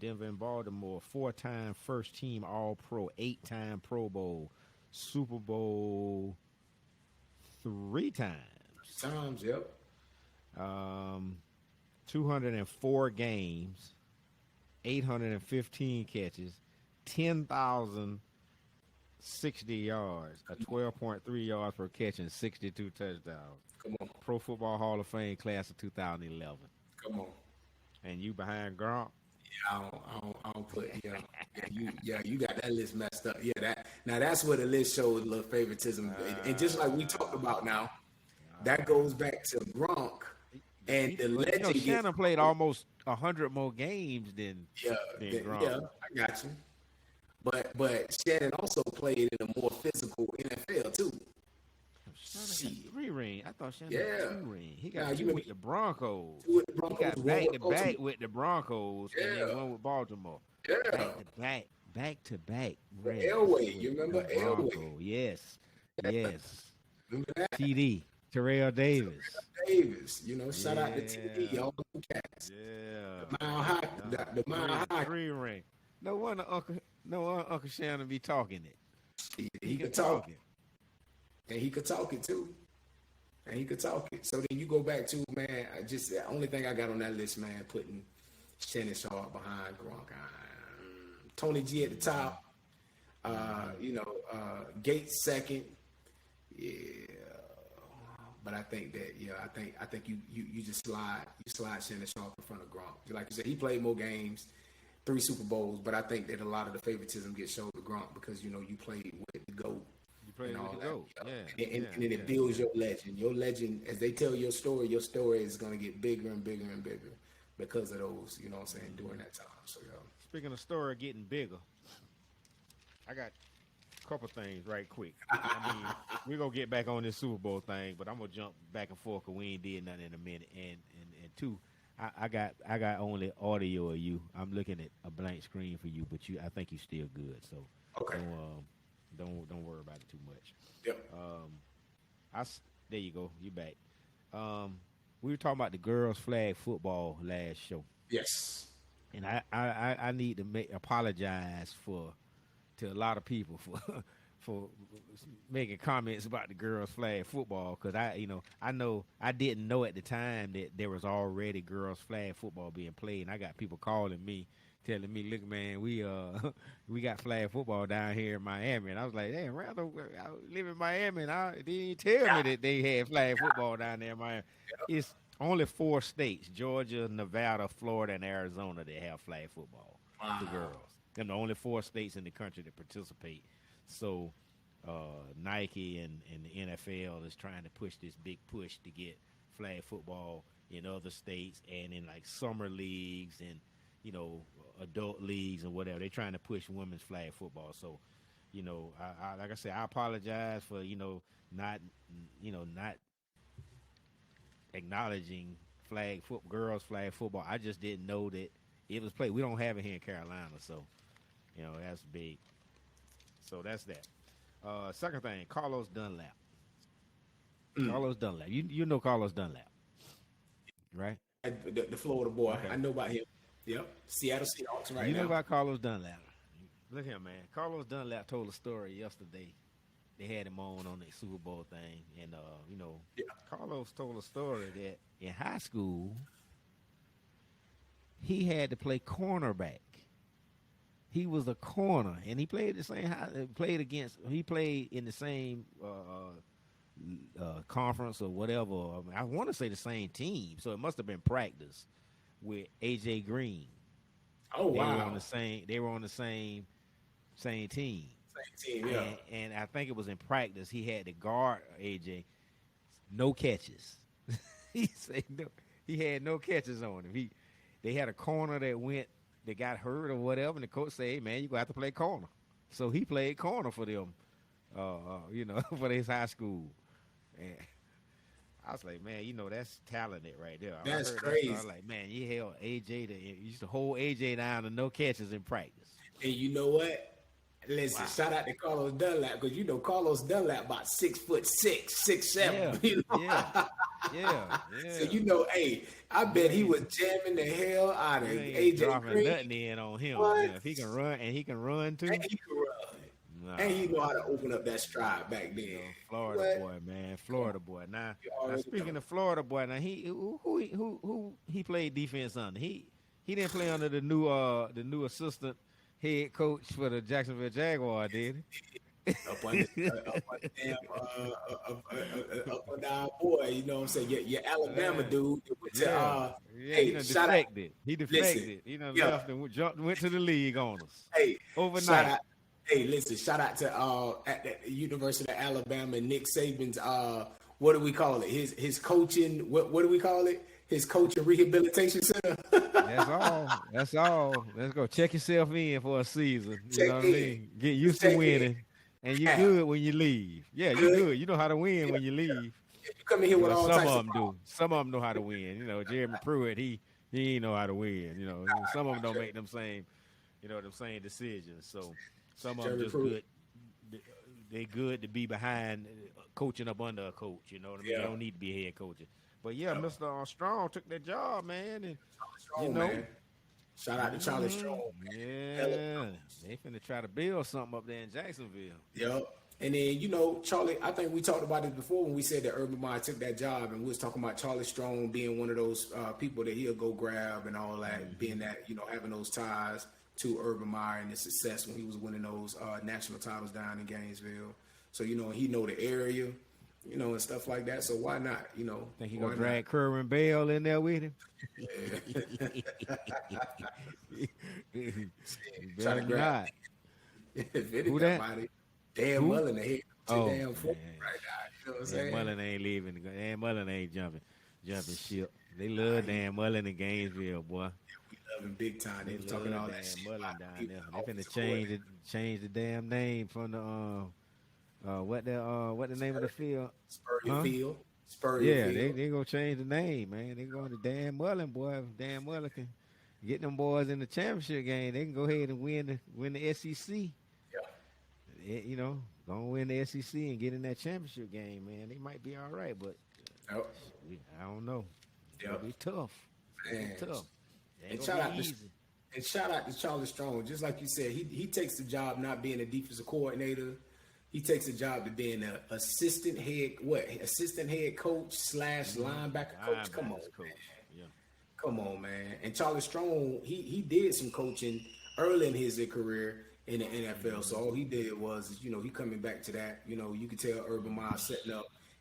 Denver and Baltimore, 4-time first team All-Pro, 8-time Pro Bowl, Super Bowl 3 times. Times, yep. 204 games, 815 catches, 10,060 yards, a 12.3 yards per catch, and 62 touchdowns. Come on, Pro Football Hall of Fame class of 2011. come on. And you behind Gronk? I don't put. You got that list messed up. Yeah, that's where the list shows a little favoritism, and just like we talked about now, that goes back to Gronk and the legend. Shannon played almost 100 more games than Gronk. Yeah, I got you. But Shannon also played in a more physical NFL too. Shannon got 3 rings. I thought Shannon Yeah. got 2 rings. He got Nah, 2 with the Broncos. 2 with the He Broncos, got 1 back with to Baltimore. back with the Broncos and then 1 with Baltimore. Yeah. Back to back. The Elway, you remember Elway? Yes. Yes. Remember that? TD. Terrell Davis. Davis, shout out to TD, all them cats. Yeah. The Mile High, the Mile High. 3 ring. No wonder Uncle Shannon be talking it. He could talk it. And he could talk it too. So then you go back to, man, the only thing I got on that list, man, putting Shannon Sharp behind Gronk. Tony G at the top. Gates second. Yeah. But I think that, I think you just slide Shannon Sharp in front of Gronk. Like you said, he played more games, 3 Super Bowls, but I think that a lot of the favoritism gets shown to Gronk because, you played with the GOAT. You played with the GOAT. Yeah. And then it builds your legend. Your legend, as they tell your story is going to get bigger and bigger and bigger because of those, during that time. So, Speaking of story getting bigger, I got a couple things right quick. I mean, we're going to get back on this Super Bowl thing, but I'm going to jump back and forth because we ain't did nothing in a minute. And 2, I got only audio of you. I'm looking at a blank screen for you, but I think you still good. So okay. Don't worry about it too much. Yep. There you go. You back. We were talking about the girls' flag football last show. Yes. And I need to apologize to a lot of people for making comments about the girls' flag football because I know I didn't know at the time that there was already girls' flag football being played, and I got people calling me telling me, look, man, we got flag football down here in Miami, and I was like, damn, rather I live in Miami, and they didn't tell me that they had flag football down there in Miami. It's only 4 states: Georgia, Nevada, Florida, and Arizona that have flag football. Wow. The girls. They're the only 4 states in the country that participate. So Nike and the NFL is trying to push this big push to get flag football in other states and in like summer leagues and adult leagues and whatever. They're trying to push women's flag football. So, I like I said, I apologize for not not acknowledging girls flag football. I just didn't know that it was played. We don't have it here in Carolina, so that's big. So that's that. Second thing, Carlos Dunlap. Carlos Dunlap. You know Carlos Dunlap, right? The Florida boy. Okay. I know about him. Yep. Seattle Seahawks right now. You know about Carlos Dunlap. Look here, man. Carlos Dunlap told a story yesterday. They had him on the Super Bowl thing. And, Carlos told a story that in high school, he had to play cornerback. He was a corner, and he played the same. He played in the same conference or whatever. I want to say the same team, so it must have been practice with AJ Green. Oh wow! They were on the same team. Same team, yeah. And I think it was in practice. He had to guard AJ. No catches. He said no. He had no catches on him. They had a corner that got hurt or whatever, and the coach said, "Hey man, you gonna have to play corner." So he played corner for them, for his high school. And I was like, man, that's talented right there. That's crazy. I was like, man, you held AJ you used to hold AJ down to no catches in practice. And you know what? Listen, shout out to Carlos Dunlap, because Carlos Dunlap about 6'6", 6'7". Yeah. So hey, I bet he was jamming the hell out of AJ Green. Nothing in on him. If he can run, and he can run too. And he can run. And he know how to open up that stride back then. Florida boy, man. Florida boy. Now speaking of Florida boy, now who he played defense under? He didn't play under the new assistant head coach for the Jacksonville Jaguars, did he? up on our boy, you know what I'm saying? Your Alabama dude. He defected. He defected. Left and went to the league on us. Hey, overnight. Shout out to at the University of Alabama, Nick Saban's what do we call it? His coaching. What do we call it? His coaching rehabilitation center. That's all. Let's go check yourself in for a season. You know what I mean? Get used to winning, and you're good when you leave. Yeah, you're good. You know how to win when you leave. You come in here with all some types of them do. Some of them know how to win. Jeremy Pruitt, he ain't know how to win. Some of them don't make them same decisions. So some of them just good. They good to be behind coaching up under a coach. You know what I mean? They don't need to be head coaching. But Mr. Strong took that job, man, and man. Shout out to Charlie Strong. Yeah, they finna try to build something up there in Jacksonville. Yep. And then Charlie, I think we talked about it before when we said that Urban Meyer took that job, and we was talking about Charlie Strong being one of those people that he'll go grab and all that, being that having those ties to Urban Meyer and his success when he was winning those national titles down in Gainesville. So he know the area. And stuff like that. So why not? Think he gonna drag Kerwin Bell in there with him? Try to grab. If anybody, Dan Mullen, the head damn football right now. You know what I'm saying? Mullen ain't leaving. Dan Mullen ain't jumping ship. They love Dan Mullen in Gainesville, boy. Yeah, we love him big time. They talking all that shit. Mullen down there. They finna change the damn name from the what the name of the field? Spurrier Field. Field. They gonna change the name, man. They going to Dan Mullen, boy. If Dan Mullen can get them boys in the championship game, they can go ahead and win the SEC. Yeah. Gonna win the SEC and get in that championship game, man. They might be all right, but I don't know. It'll be tough. Man. Tough. And shout out to Charlie Strong. Just like you said, he takes the job not being a defensive coordinator. He takes a job to being an assistant head coach / linebacker coach. Come on, man. Yeah. Come on, man. And Charlie Strong, he did some coaching early in his career in the NFL. So all he did was, he coming back to that. You could tell Urban Meyer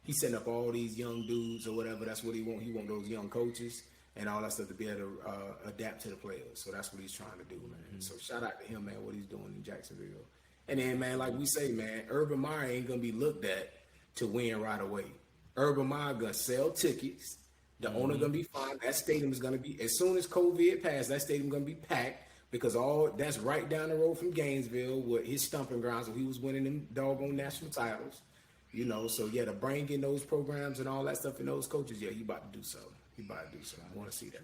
he's setting up all these young dudes or whatever. That's what he want. He want those young coaches and all that stuff to be able to adapt to the players. So that's what he's trying to do, man. So shout out to him, man, what he's doing in Jacksonville. And then, man, like we say, man, Urban Meyer ain't going to be looked at to win right away. Urban Meyer going to sell tickets, The owner gonna be fine. That stadium is gonna be, as soon as COVID passed, that stadium gonna be packed because all that's right down the road from Gainesville, with his stomping grounds where he was winning them doggone national titles. You know, so yeah, to bring in those programs and all that stuff and those coaches, yeah, he about to do so. He about to do so. I want to see that.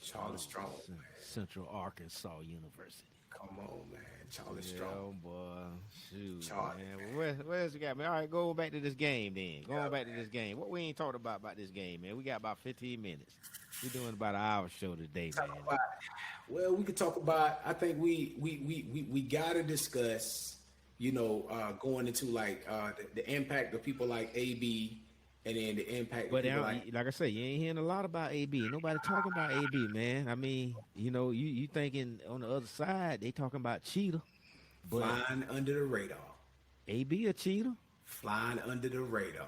Charlie Strong, man. Central Arkansas University. Come on, man. Charlie Strong. Boy. Shoot, Charlie, man. Where's the guy, man? All right, go back to this game then. Going back to this game. What we ain't talked about this game, man? We got about 15 minutes. We're doing about an hour show today, man. Well, we could talk about, I think we got to discuss, you know, going into like the impact of people like AB, and then the impact of people like I say, you ain't hearing a lot about AB. Nobody talking about AB, man. I mean, you know, you thinking on the other side, they talking about Cheetah. But flying under the radar. AB a Cheetah? Flying under the radar.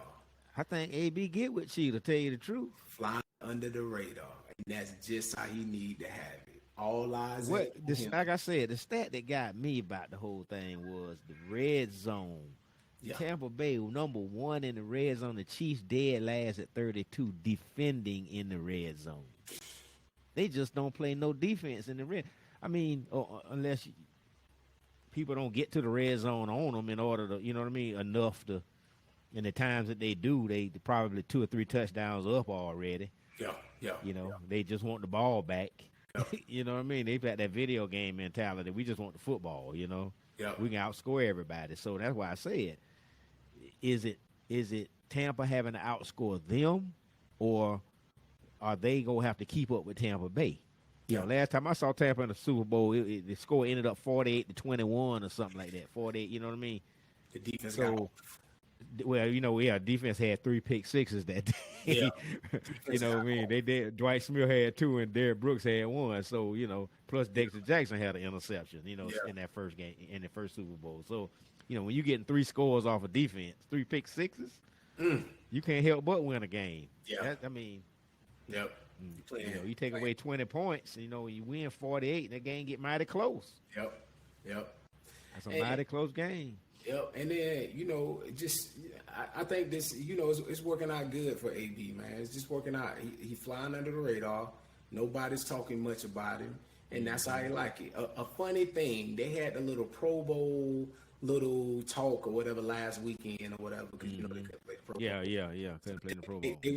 I think AB get with Cheetah, tell you the truth. Flying under the radar. And that's just how he need to have it. All eyes on him. Like I said, the stat that got me about the whole thing was the red zone. Yeah. Tampa Bay, number 1 in the red zone. The Chiefs dead last at 32, defending in the red zone. They just don't play no defense in the red. I mean, unless people don't get to the red zone on them in order to, you know what I mean, enough to. And the times that they do, they probably 2 or 3 touchdowns up already. Yeah. You know, they just want the ball back. Yeah. You know what I mean? They've got that video game mentality. We just want the football, you know. Yeah. We can outscore everybody. So that's why I said, is it Tampa having to outscore them, or are they going to have to keep up with Tampa Bay? You know, last time I saw Tampa in the Super Bowl, the score ended up 48-21 or something like that. 48, you know what I mean? The defense got well, you know, defense had 3 pick sixes that day. Yeah. You know what I mean? They did. Dwight Smith had 2 and Derrick Brooks had 1. So, you know, plus Dexter Jackson had an interception, you know, in that first game, in the first Super Bowl. So, you know, when you're getting 3 scores off of defense, 3 pick sixes, you can't help but win a game. Yeah. I mean, yep. You know, you take away 20 points, you know, you win 48, and that game get mighty close. Yep. That's a mighty close game. Yep, and then, you know, I think this, you know, it's working out good for AB, man. It's just working out. He flying under the radar. Nobody's talking much about him, and that's how I like it. A funny thing, they had a little Pro Bowl little talk or whatever last weekend or whatever, because you know they couldn't play the Pro Bowl. Yeah, couldn't play the Pro Bowl. They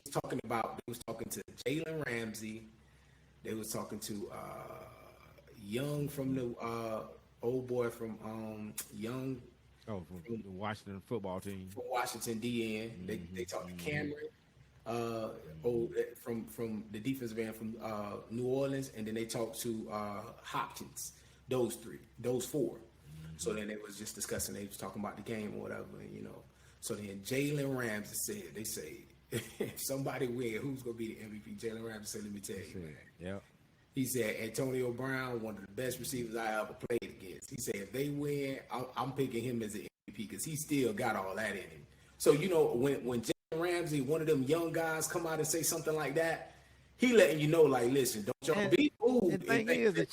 was talking to Jalen Ramsey. They was talking to Young from the old boy from Young. Oh, from the Washington football team. From Washington, DN. They talked to Cameron, from the defensive end from New Orleans, and then they talked to Hopkins. Those 4. So then they was just discussing. They was talking about the game or whatever, you know. So then Jalen Ramsey said, they say, if somebody win, who's gonna be the MVP? Jalen Ramsey said, let me tell you, man. Yeah. He said Antonio Brown, one of the best receivers I ever played against. He said if they win, I'm picking him as an MVP because he still got all that in him. So, you know, when Jalen Ramsey, one of them young guys, come out and say something like that, he letting you know, like, listen, don't y'all be fooled. The thing is, the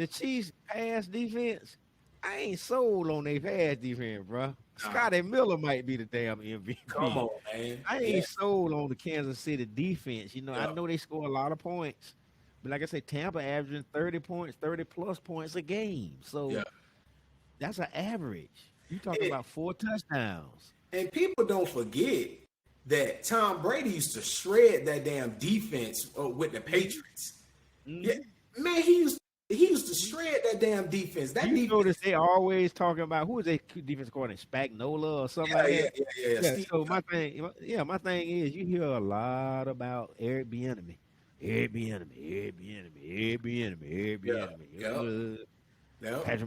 Chiefs pass defense, I ain't sold on their pass defense, bro. Scotty Miller might be the damn MVP. Come on, man. I ain't sold on the Kansas City defense. You know, I know they score a lot of points. But like I said, Tampa averaging 30 points, 30-plus points a game. So that's an average. You talking about 4 touchdowns. And people don't forget that Tom Brady used to shred that damn defense with the Patriots. Yeah, man, he used to shred that damn defense. That defense, notice they always talking about who is their defense coordinator, Spagnuolo or something like that. Yeah. So my thing is, you hear a lot about Eric Bieniemy. Patrick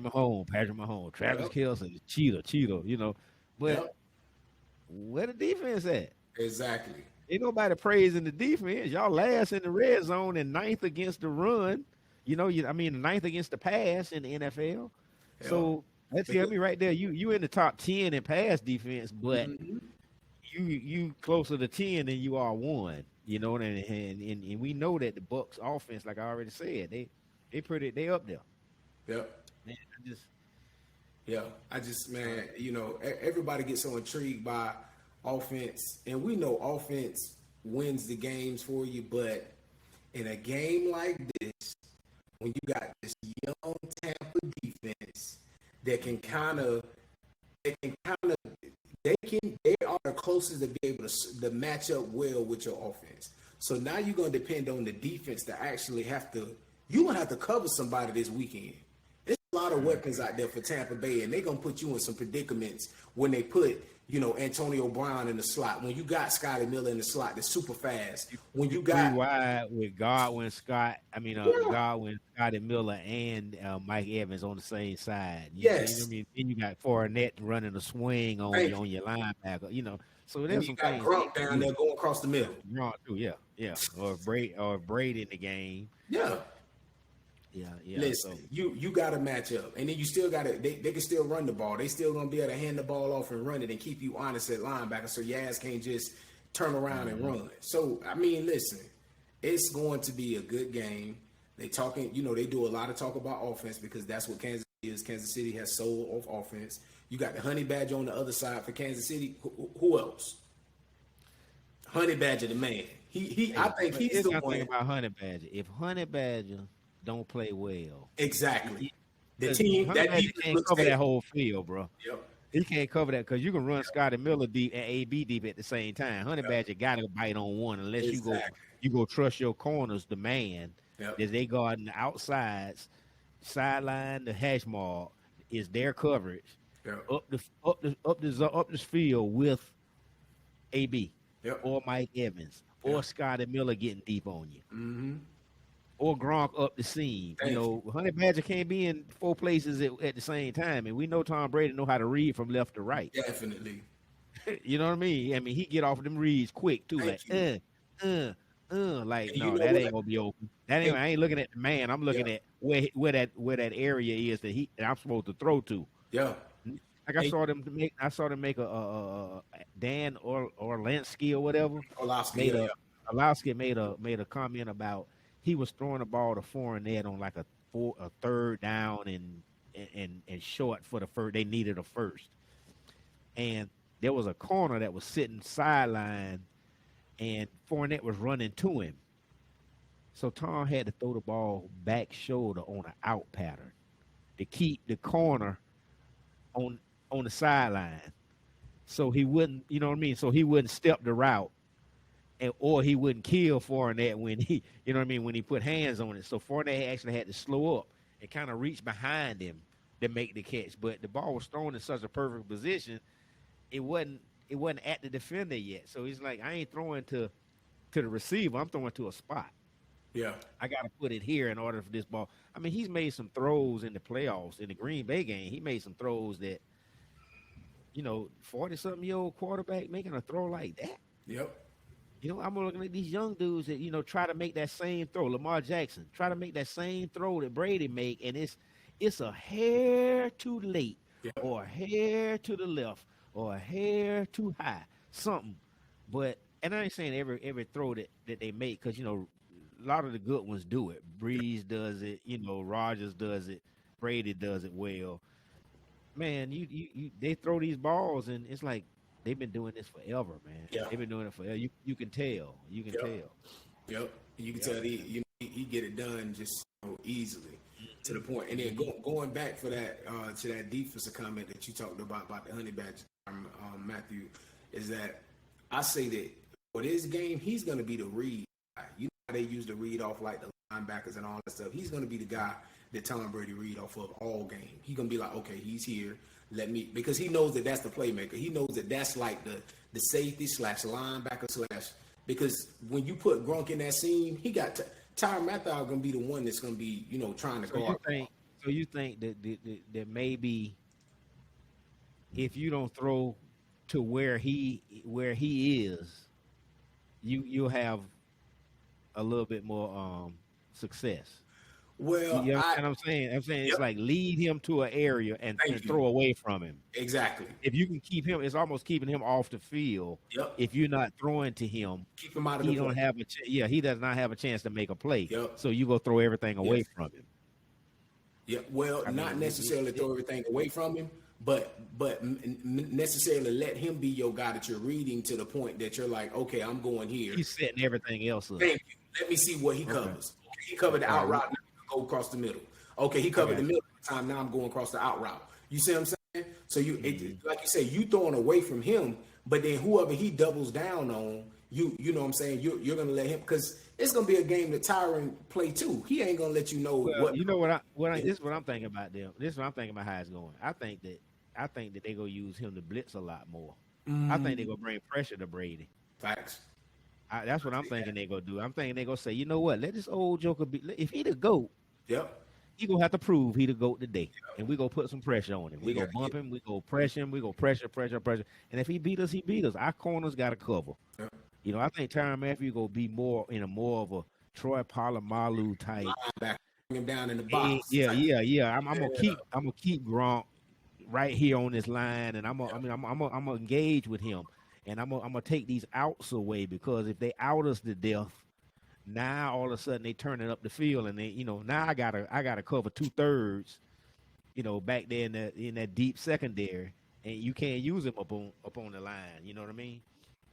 Mahomes, Travis Kelce, Cheetah, you know. But where the defense at? Exactly. Ain't nobody praising the defense. Y'all last in the red zone and 9th against the run. You know, 9th against the pass in the NFL. Yeah. So that tell me right there, you in the top 10 in pass defense, but you closer to 10 than you are 1. You know, and we know that the Bucs offense, like I already said, they up there. Yep. Man, I just, man, you know, everybody gets so intrigued by offense, and we know offense wins the games for you, but in a game like this, when you got this young Tampa defense that can kind of, they are the closest to be able to match up well with your offense. So now you're going to depend on the defense to actually you're going to have to cover somebody this weekend. There's a lot of weapons out there for Tampa Bay, and they're going to put you in some predicaments when they put, Antonio Brown in the slot. When you got Scotty Miller in the slot that's super fast. When you got 3 wide with Godwin, Scotty Miller, and Mike Evans on the same side. You know what I mean? Then you got Fournette running a swing on your linebacker. So there's some things. Gronk down there going across the middle. Gronk too, yeah. Or Brady in the game. Yeah. Yeah. Listen, you got to match up, and then you still got to. They can still run the ball. They still gonna be able to hand the ball off and run it and keep you honest at linebacker, so your ass can't just turn around and run. So I mean, listen, it's going to be a good game. They talking, they do a lot of talk about offense because that's what Kansas City is. Kansas City has soul of offense. You got the Honey Badger on the other side for Kansas City. Who else? Honey Badger, the man. I think he's the one. About Honey Badger. If Honey Badger don't play well, exactly. The team that can't cover that whole field, bro. Yep. He can't cover that because you can run Scotty Miller deep and AB deep at the same time. Honey Badger got to bite on one unless you go trust your corners, the man that they guarding the outsides, sideline, the hash mark is their coverage up the field with AB or Mike Evans or Scotty Miller getting deep on you. Mm-hmm. Or Gronk up the seam. Honey Badger can't be in 4 places at the same time. And we know Tom Brady know how to read from left to right. Definitely. You know what I mean? I mean, he get off of them reads quick, too. Like, that ain't going to be open. I ain't looking at the man. I'm looking at where that area is that I'm supposed to throw to. Yeah. Like I saw them make a Dan Orlansky or whatever. Orlowski made a comment about he was throwing the ball to Fournette on like a third down and short for the first. They needed a first, and there was a corner that was sitting sideline, and Fournette was running to him. So Tom had to throw the ball back shoulder on an out pattern to keep the corner on the sideline, so he wouldn't, so he wouldn't step the route. Or he wouldn't kill Fournette when when he put hands on it. So Fournette actually had to slow up and kind of reach behind him to make the catch. But the ball was thrown in such a perfect position, it wasn't at the defender yet. So he's like, I ain't throwing to the receiver. I'm throwing to a spot. Yeah, I got to put it here in order for this ball. I mean, he's made some throws in the playoffs in the Green Bay game. He made some throws that, 40-something-year-old quarterback making a throw like that. Yep. I'm looking at these young dudes that, try to make that same throw. Lamar Jackson, try to make that same throw that Brady make, and it's a hair too late or a hair to the left or a hair too high, something. But, and I ain't saying every throw that they make because, a lot of the good ones do it. Breeze does it, Rodgers does it, Brady does it well. Man, they throw these balls, and it's like, they've been doing this forever, man. Yeah. They've been doing it forever. You can tell. You can tell. Yep. You can tell he get it done just easily to the point. And then going back for that to that defensive comment that you talked about the Honey Badger, Matthew, is that I say that for this game, he's going to be the read guy. You know how they use the read off like the linebackers and all that stuff. He's going to be the guy that Tom Brady read off of all game. He's going to be like, okay, he's here. Because he knows that that's the playmaker. He knows that that's like the safety / linebacker / because when you put Gronk in that seam, he got Tyrann Mathieu going to be the one that's going to be, trying to guard. So you think that maybe if you don't throw to where he is, you'll have a little bit more success. Well, you know what I'm saying? It's like lead him to an area and throw away from him. Exactly. If you can keep him, it's almost keeping him off the field. Yep. If you're not throwing to him, keep him out of he the don't play. have he does not have a chance to make a play. Yep. So you go throw everything away from him. Yeah. Well, not necessarily throw everything away from him, but necessarily let him be your guy that you're reading to the point that you're like, okay, I'm going here. He's setting everything else up. Thank you. Let me see what he Okay. covers. Okay, he covered the out route. Now I'm gonna go across the middle. Okay, he covered the middle time. Now I'm going across the out route. You see what I'm saying? So like you say, you throwing away from him, but then whoever he doubles down on, you know what I'm saying? You're gonna let him, because it's gonna be a game that Tyron play too. He ain't gonna let you know what. You know this is what I'm thinking about them. This is what I'm thinking about how it's going. I think that they gonna use him to blitz a lot more. I think they gonna bring pressure to Brady. Facts. That's what I'm thinking they gonna do. I'm thinking they gonna say, you know what? Let this old joker be. If he the GOAT, Yep. he gonna have to prove he the GOAT today, and we gonna put some pressure on him. We gonna bump him. We gonna press him. We gonna pressure. And if he beat us, he beat us. Our corners got to cover. Yep. You know, I think Tyrann Mathieu gonna be more of a Troy Polamalu type. Back him down in the box. Yeah. I'm gonna keep Gronk right here on this line, and I'm gonna engage with him, and I'm gonna take these outs away, because if they out us to death, now all of a sudden they turning up the field, and they, you know, now I gotta cover 2/3, you know, back there in that deep secondary, and you can't use him up on the line. You know what I mean?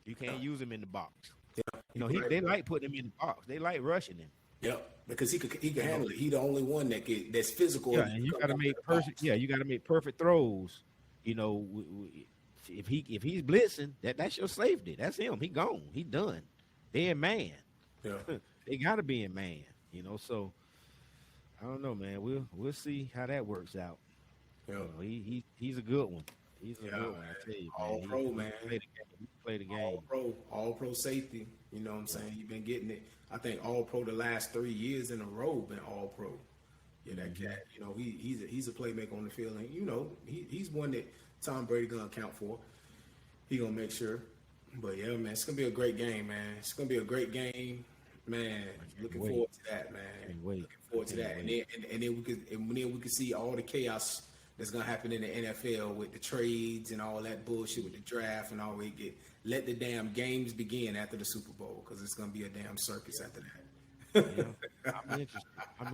You can't use him in the box. Yeah. You know, they like putting him in the box. They like rushing him. Yep, because he can handle it. He the only one that's physical. Yeah, and you got to make perfect. Yeah, you got to make perfect throws. You know, if he's blitzing, that's your safety. That's him. He gone. He done. They in man. Yeah, they got to be in man. You know, so I don't know, man. We'll see how that works out. Yeah, he's a good one. He's a good one. I tell you, all man. pro, man. Play the game. All pro safety. You know what I'm saying? You've been getting it. I think all pro the last 3 years in a row been all pro. Yeah, that cat. You know, he's a playmaker on the field, and you know he's one that Tom Brady gonna account for. He gonna make sure. But yeah, man, it's gonna be a great game, man. It's gonna be a great game, man. Looking forward to that, man. Looking forward to that, and then we could see all the chaos that's gonna happen in the NFL with the trades and all that bullshit with the draft and all we get. Let the damn games begin after the Super Bowl, because it's gonna be a damn circus after that. Yeah, I'm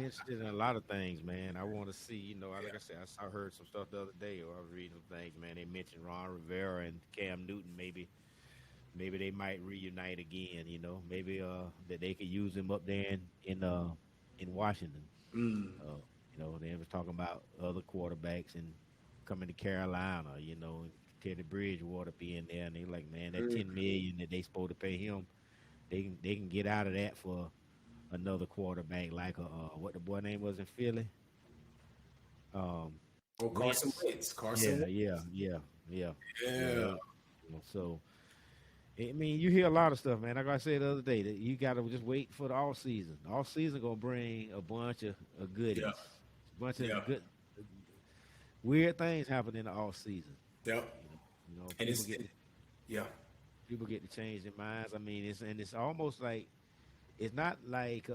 interested in a lot of things, man. I want to see, you know, like I said, I heard some stuff the other day, or I was reading some things, man. They mentioned Ron Rivera and Cam Newton. Maybe they might reunite again. You know, maybe that they could use him up there in Washington. You know, they was talking about other quarterbacks and coming to Carolina. You know, Teddy Bridgewater being there, and they like, man, that $10 million that they supposed to pay him, they can get out of that for another quarterback, like what the boy name was in Philly. Carson Wentz. Yeah. So, I mean, you hear a lot of stuff, man. Like I said the other day, that you got to just wait for the off season. Off season gonna bring a bunch of goodies, a bunch of good weird things happen in the off season. Yep. You know, and people get to change their minds. I mean, it's almost like, it's not like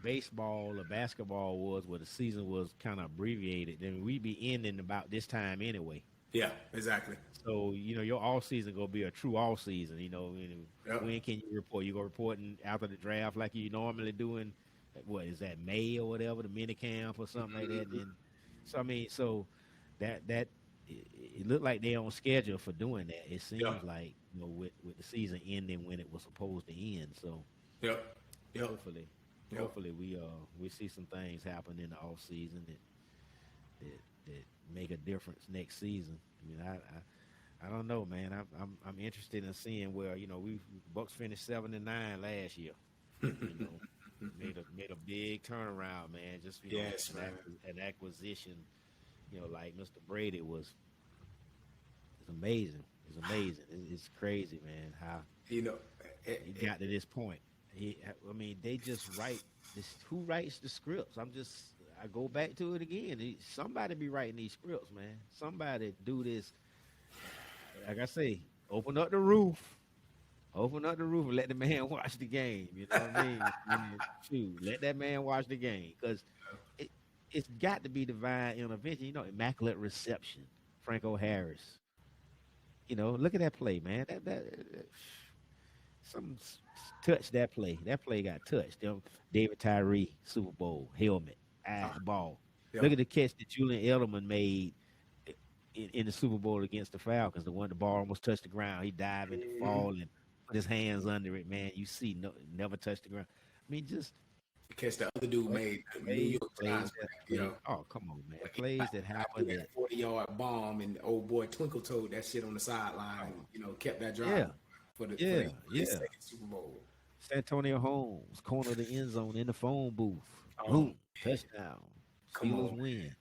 baseball or basketball was, where the season was kind of abbreviated. Then we be ending about this time anyway. Yeah, exactly. So, you know, your off season gonna be a true off season. You know, when can you report? You gonna report after the draft like you normally do in, what is that, May or whatever, the mini camp or something like that. And so I mean, so that it looked like they're on schedule for doing that. It seems like, you know, with the season ending when it was supposed to end. So hopefully we see some things happen in the off season that make a difference next season. I mean, I don't know, man. I'm interested in seeing where, you know, Bucks finished 7-9 last year. You know, made a big turnaround, man. Just an acquisition, you know, like Mr. Brady was. It's amazing. It's crazy, man. How he got to this point. I mean, they just write this. Who writes the scripts? I go back to it again. Somebody be writing these scripts, man. Somebody do this. Like I say, open up the roof and let the man watch the game. You know what I mean? Let that man watch the game, because it's got to be divine intervention. You know, immaculate reception, Franco Harris. You know, look at that play, man. That some touched that play. That play got touched. David Tyree, Super Bowl helmet, ball. Yep. Look at the catch that Julian Edelman made in the Super Bowl against the Falcons. The one the ball almost touched the ground. He dived into fall and put his hands under it. Man, you see, never touched the ground. I mean, just The catch the other dude made, the New York plays Giants, that you know. oh, come on, man. Like, Plays that I happen threw that that 40-yard bomb, and old boy Twinkle toed that shit on the sideline, you know, kept that drive yeah, for the yeah, yeah. second Super Bowl. Santonio Holmes, corner of the end zone in the phone booth. Oh, Boom, touchdown. come Steelers on. win.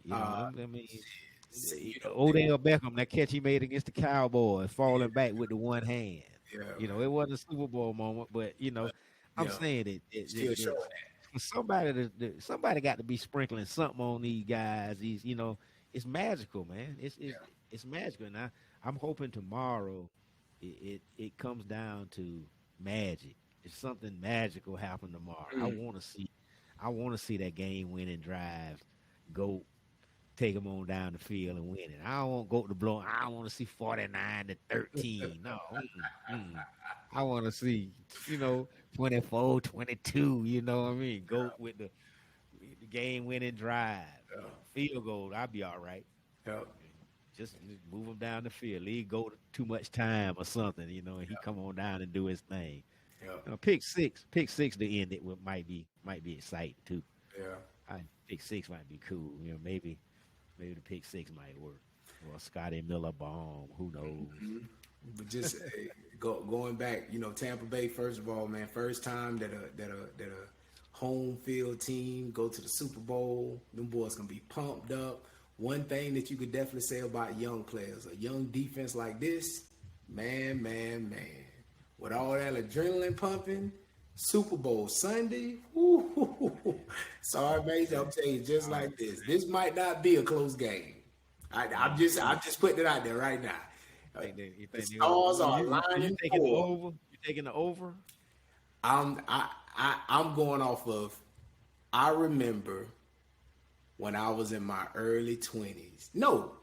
You know, Uh, I mean, you know, Odell Beckham, that catch he made against the Cowboys, falling back with the one hand. yeah, You know, it wasn't a Super Bowl moment, but you know, I'm yeah, saying still showing for somebody somebody got to be sprinkling something on these guys. These, you know, it's magical, man. It's magical, and I'm hoping tomorrow it comes down to magic. If something magical happen tomorrow, I want to see that game winning drive go take them on down the field and win it. I don't want to go to blow. I don't want to see 49-13. No. I want to see, you know, 24-22, you know what I mean? Go with the game winning drive. Field goal, I'll be all right. that. Just move him down the field. Leave go too much time or something, you know, and he come on down and do his thing. Yeah, You know, pick six to end it might be exciting too. yeah. Pick six might be cool. You know, maybe the pick six might work. Or Scotty Miller bomb. Who knows? But just going back, you know, Tampa Bay. First of all, man, first time that a home field team go to the Super Bowl. Them boys gonna be pumped up. One thing that you could definitely say about young players, a young defense like this, man, with all that adrenaline pumping, Super Bowl Sunday. Woo, sorry, Major, I'm telling you, just like this. This might not be a close game. I'm just putting it out there right now. The stars are lining You taking the for. over? You taking the over? I'm going off of. I remember when I was in my early 20s. No.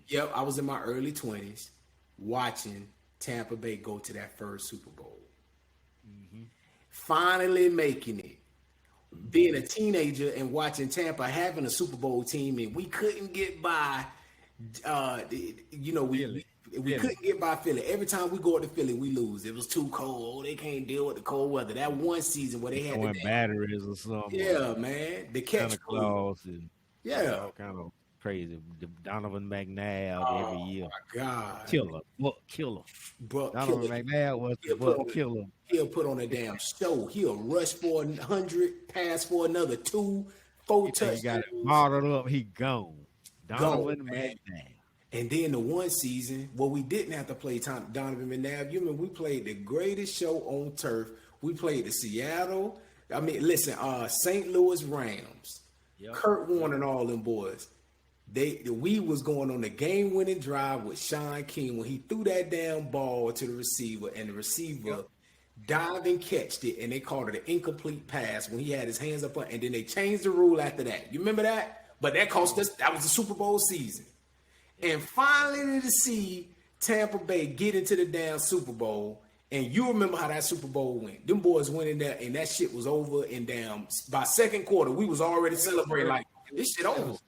Yep, I was in my early 20s watching Tampa Bay go to that first Super Bowl. Finally making it. Being a teenager and watching Tampa having a Super Bowl team, and we couldn't get by. You know, we couldn't get by Philly. Every time we go to Philly, we lose. It was too cold. Oh, they can't deal with the cold weather. That one season where they had Throwing batteries or something. yeah, man, the catch Santa Claus and yeah, all kind of crazy. Donovan McNabb every year. my God, Killer. bro, Donovan McNabb was the buck killer. He'll put on a damn show. He'll rush for 100, pass for another 2, 4 touchdowns. You got it modeled up. He gone. Donovan McNabb. And then the one season where we didn't have to play Donovan McNabb, you remember we played the greatest show on turf. We played the Seattle. I mean, listen, St. Louis Rams, Kurt Warner and all them boys. We was going on the game-winning drive with Sean King when he threw that damn ball to the receiver, and the receiver dived and catched it, and they called it an incomplete pass when he had his hands up, and then they changed the rule after that. You remember that? But that cost us. That was the Super Bowl season. And finally to see Tampa Bay get into the damn Super Bowl, and you remember how that Super Bowl went. Them boys went in there, and that shit was over, and damn, by second quarter, we was already celebrating like, this shit over. It was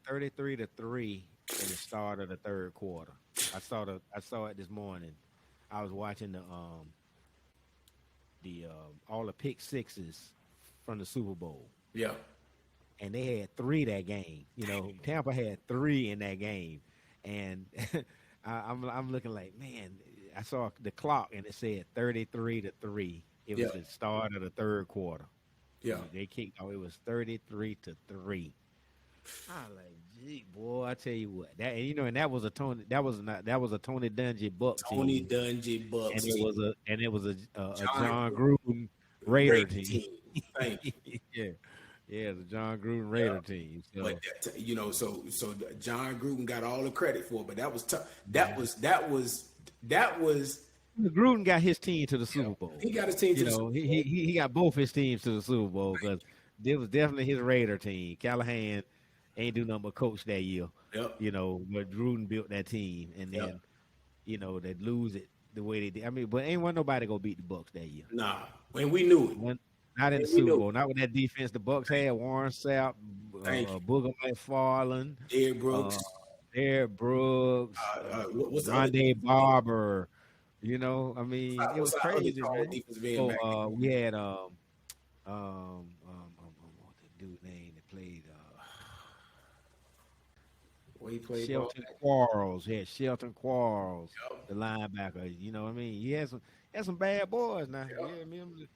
33-3 in the start of the third quarter. I saw it this morning. I was watching all the pick sixes from the Super Bowl. Yeah. And they had 3 that game. You know, Tampa had 3 in that game. And I'm looking like, man, I saw the clock and it said 33-3. It was the start of the third quarter. Yeah. They kicked off. It was 33-3. I was like, gee, boy, I tell you what. That, and you know, and that was a Tony Dungy Bucks team. Tony Dungy Bucks. And it was a John Gruden Raider team. Thank you. Yeah, the John Gruden Raider team. So. But you know, so John Gruden got all the credit for it, but that was tough. That was. Gruden got his team to the Super Bowl. He got his team to the Super Bowl. He got both his teams to the Super Bowl because it was definitely his Raider team. Callahan ain't do nothing but coach that year. Yep. You know, but Gruden built that team, and then you know they lose it the way they did. I mean, but ain't want nobody gonna beat the Bucks that year. Nah, and we knew it. Not in the And we Super know. Bowl. Not with that defense the Bucks had. Warren Sapp, Thank you. Booger McFarland, Derrick uh, Brooks. Derrick Brooks, What's the other Rondé defensive end? Barber. You know, I mean, it What's was our other crazy, tall man. defensive end Oh, back then? we had what the dude name that played Where he played ball? Shelton Quarles. He had Shelton Quarles, Yup. the linebacker. You know what I mean? He had some bad boys now. Yup. Yeah, I mean,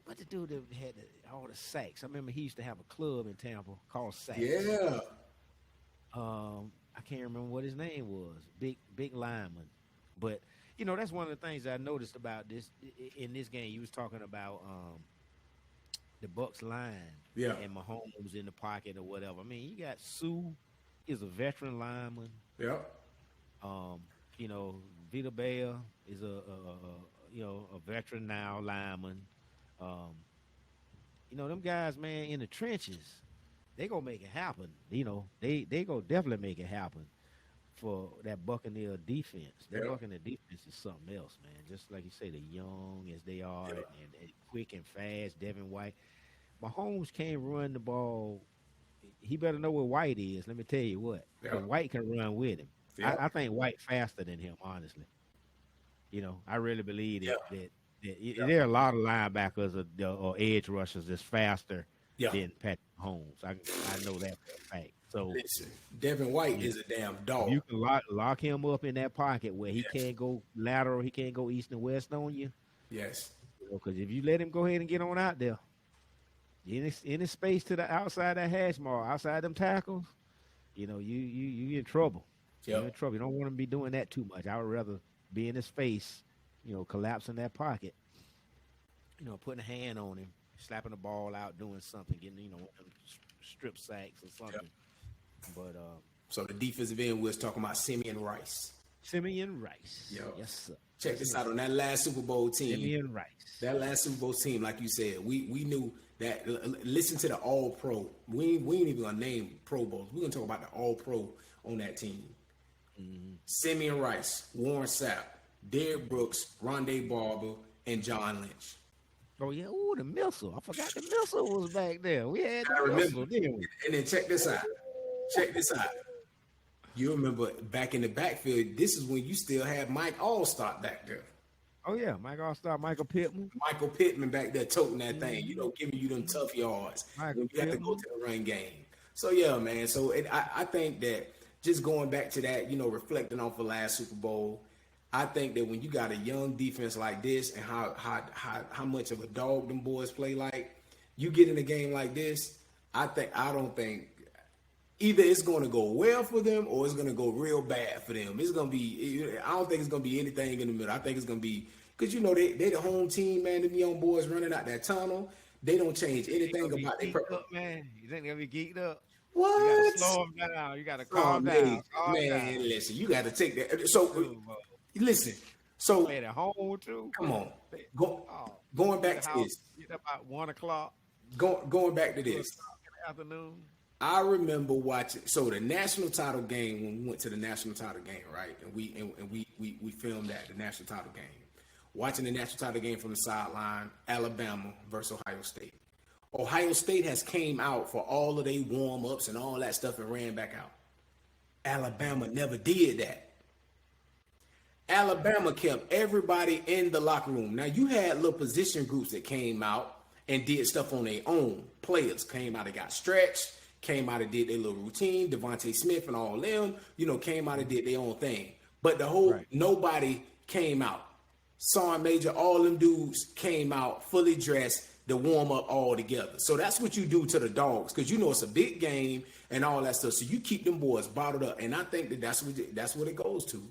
what the dude that had all the sacks? I remember he used to have a club in Tampa called Sacks. Yeah. I can't remember what his name was. Big lineman. But you know, that's one of the things I noticed about this in this game. You was talking about the Bucks line Yeah. and Mahomes in the pocket or whatever. I mean, you got Sue is a veteran lineman. Yep. You know, Vita Bea is a veteran now lineman. You know, them guys, man, in the trenches, they gonna make it happen. You know, they gonna definitely make it happen for that Buccaneer defense. That Yep. Buccaneer defense is something else, man. Just like you say, the young as they are and quick and fast. Devin White, Mahomes can't run the ball. He better know where White is. Let me tell you what, because Yep. White can run with him. Yep. I think White faster than him, honestly. You know, I really believe that there are a lot of linebackers or edge rushers that's faster Yeah. than Patrick Mahomes. I know that for a fact. So Listen, Devin White is a damn dog. you can lock him up in that pocket where he can't go lateral, he can't go east and west on you. Yes. Because if you let him go ahead and get on out there, any space to the outside that hash mark, outside them tackles, you know, you in trouble. Yep. You're in trouble. You don't want to be doing that too much. I would rather be in his face, you know, collapsing that pocket, you know, putting a hand on him, slapping the ball out, doing something, getting, you know, strip sacks or something. Yep. But So the defensive end was talking about Simeon Rice. Simeon Rice. Yo. Yes, sir. Check this out on that last Super Bowl team. Simeon Rice. That last Super Bowl team, like you said, we knew that. Listen to the All Pro. We ain't even gonna name Pro Bowls. We're gonna talk about the All Pro on that team. Mm-hmm. Simeon Rice, Warren Sapp, Derrick Brooks, Rondé Barber, and John Lynch. Oh yeah, ooh, the missile. I forgot the missile was back there. We had I the remember. missile, didn't we? And then check this out. Check this out. You remember back in the backfield, this is when you still had Mike Allstott back there. Oh yeah, Michael Pittman. Michael Pittman back there toting that thing, you know, giving you them tough yards Michael when you have to go to the run game. So yeah, man. So I think that just going back to that, you know, reflecting off the last Super Bowl, I think that when you got a young defense like this and how much of a dog them boys play like, you get in a game like this, I don't think either it's going to go well for them or it's going to go real bad for them. It's going to be, I don't think it's going to be anything in the middle. I think it's going to be, because, you know, they the home team, man, them young boys running out that tunnel. They don't change anything about their up, man. You think they'll be geeked up? What? You gotta slow them down. You gotta calm down. Man, listen, you got to take that. So, listen. So, Played at home too. come on. Going back to this. Get up about 1 o'clock Going back to this. in the afternoon. I remember watching the national title game when we went to the national title game, right? And we filmed that, the national title game. Watching the national title game from the sideline, Alabama versus Ohio State. Ohio State has came out for all of their warm-ups and all that stuff and ran back out. Alabama never did that. Alabama kept everybody in the locker room. Now, you had little position groups that came out and did stuff on their own. Players came out and got stretched, came out and did their little routine. Devontae Smith and all them, you know, came out and did their own thing. But nobody came out. Sergeant Major, all them dudes came out fully dressed to warm up all together. So that's what you do to the dogs, because you know it's a big game and all that stuff. So you keep them boys bottled up, and I think that's what it goes to,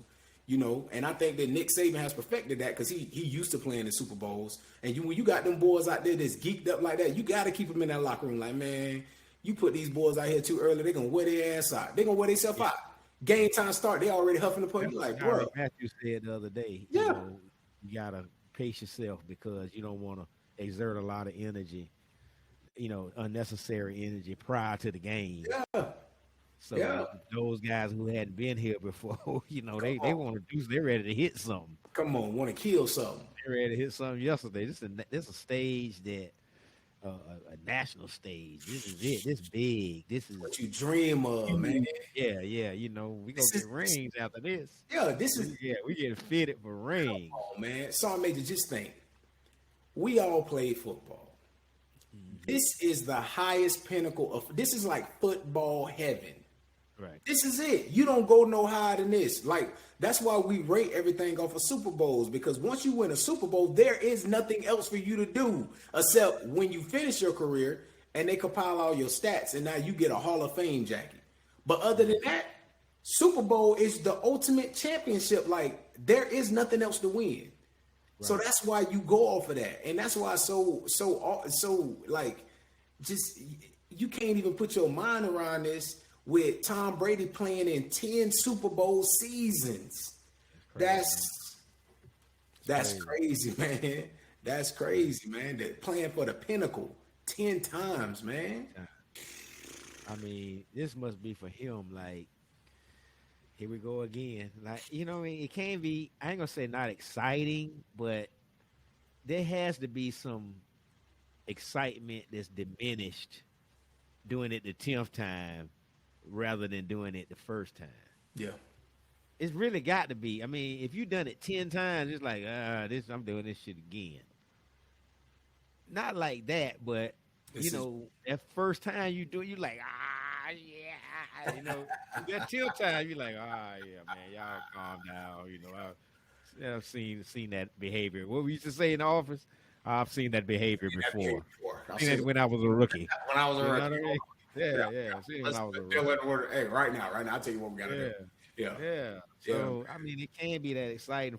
you know. And I think that Nick Saban has perfected that because he used to playing in Super Bowls. And when you got them boys out there that's geeked up like that, you got to keep them in that locker room. Like, man, you put these boys out here too early, they're gonna wear their ass out. They're gonna wear themselves out. Game time start, they already huffing the puppy. Like, bro. Matthew said the other day, Yeah. you know, you gotta pace yourself because you don't want to exert a lot of energy, you know, unnecessary energy prior to the game. Yeah. So those guys who hadn't been here before, you know, they want to do. They're ready to hit something. Come on, want to kill something. They're ready to hit something yesterday. This is a stage that a national stage. This is it. This big. This is what you dream of, man. yeah, yeah. You know, we gonna This get is rings after this. yeah, this is We get fitted for rings. oh man. Sergeant Major, just think. We all played football. This is the highest pinnacle of this is like football heaven. Right. This is it. You don't go no higher than this. Like, that's why we rate everything off of Super Bowls, because once you win a Super Bowl, there is nothing else for you to do except when you finish your career and they compile all your stats and now you get a Hall of Fame jacket. But other than that, Super Bowl is the ultimate championship. Like, there is nothing else to win. Right. So that's why you go off of that. And that's why so like, just you can't even put your mind around this. With Tom Brady playing in 10 Super Bowl seasons. That's crazy, man. That's crazy, man. That playing for the pinnacle 10 times, man. I mean, this must be for him. Like, here we go again. Like, you know what I mean? It can't be, I ain't gonna say not exciting, but there has to be some excitement that's diminished doing it the 10th time rather than doing it the first time. Yeah. It's really got to be. I mean, if you've done it 10 times, it's like, I'm doing this shit again. Not like that, but, that first time you do it, you're like, yeah. That 10th time, you're like, yeah, man, y'all calm down. I've seen that behavior. What we used to say in the office, I've seen that behavior before. I've seen it when I was a rookie. When I was a rookie. Yeah. See, when I was a rookie. Hey, right now, I'll tell you what we got to do. Yeah. So, I mean, it can't be that exciting.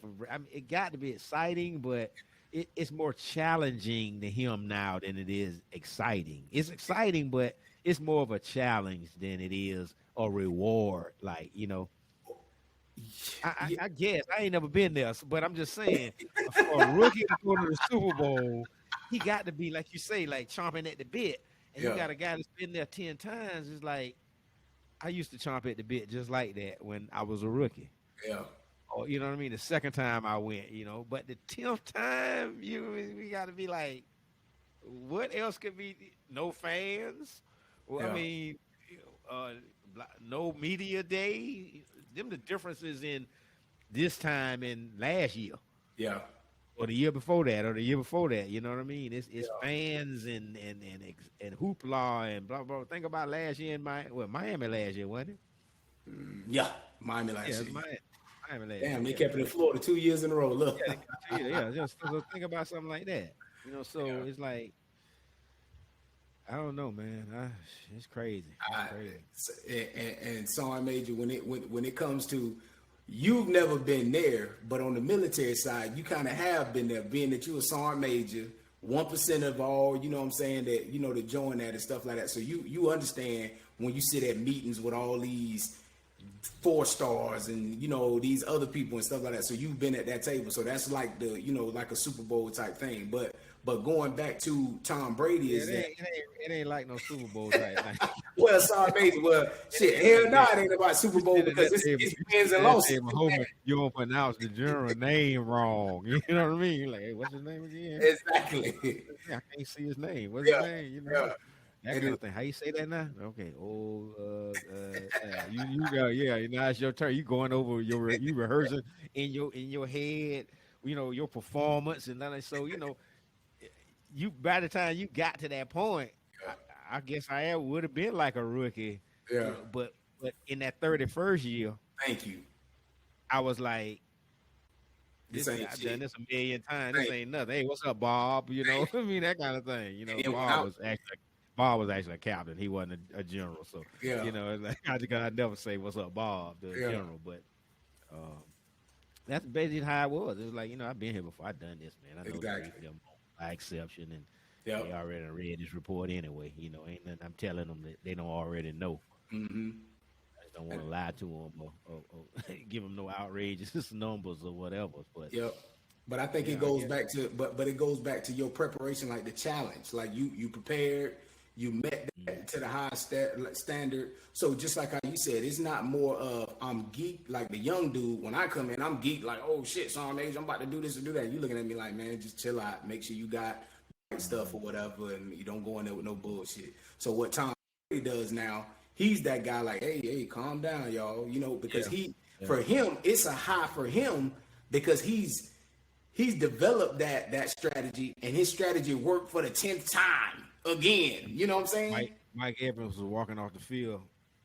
It got to be exciting, but it's more challenging to him now than it is exciting. It's exciting, but it's more of a challenge than it is a reward. Like, I guess I ain't never been there, but I'm just saying, for a rookie to go to the Super Bowl, he got to be, like you say, like chomping at the bit. And you got a guy that's been there 10 times. It's like, I used to chomp at the bit just like that when I was a rookie. Yeah. Or, you know what I mean? The second time I went, but the 10th time, we got to be like, what else could be? No fans? Well, I mean, no media day. Them the differences in this time and last year. Yeah. Or the year before that, you know what I mean? It's fans and hoopla and blah blah. Think about last year in Miami last year, wasn't it? Yeah, Miami last year. Miami last Damn, they kept it in Florida 2 years in a row. Look, just think about something like that. It's like, I don't know, man. It's crazy. And so I made you when it comes to. You've never been there, but on the military side, you kind of have been there, being that you a sergeant major, 1% of all, you know what I'm saying, that, to join that and stuff like that. So you understand when you sit at meetings with all these 4 stars and, these other people and stuff like that. So you've been at that table. So that's like like a Super Bowl type thing. But going back to Tom Brady it ain't like no Super Bowl type thing. Well, sorry, major. Well, shit, hell no, it ain't about Super Bowl because it's wins and losses. You don't pronounce the general name wrong. You know what I mean? You're like, hey, what's his name again? Exactly. I can't see his name. What's his name? That kind of thing. How you say that now? Okay. You go. Yeah. Now it's your turn. You going over you rehearsing in your head. Your performance and then so you by the time you got to that point, I guess I would have been like a rookie. Yeah. But in that 31st year, thank you. I was like, I've done this a million times. This ain't nothing. Hey, what's up, Bob? I mean, that kind of thing. Bob was actually a captain. He wasn't a general. So it's like I never say what's up, Bob, the general. But that's basically how it was. It was like, I've been here before. I've done this, man. I know them by exception, and they already read this report anyway. Ain't nothing I'm telling them that they don't already know. Mm-hmm. I just don't want to lie to them or give them no outrageous numbers or whatever. But but I think it goes back to but it goes back to your preparation, like the challenge. Like you prepared, you met that to the highest standard. So just like how you said, it's not more of I'm geek like the young dude. When I come in, I'm geek like, oh shit, Sergeant Major, I'm about to do this and do that. You looking at me like, man, just chill out. Make sure you got stuff or whatever, and you don't go in there with no bullshit. So what Tom Brady does now, he's that guy like, hey, calm down, y'all. You know, because for him, it's a high for him because he's developed that strategy, and his strategy worked for the 10th time again. You know what I'm saying? Mike Evans was walking off the field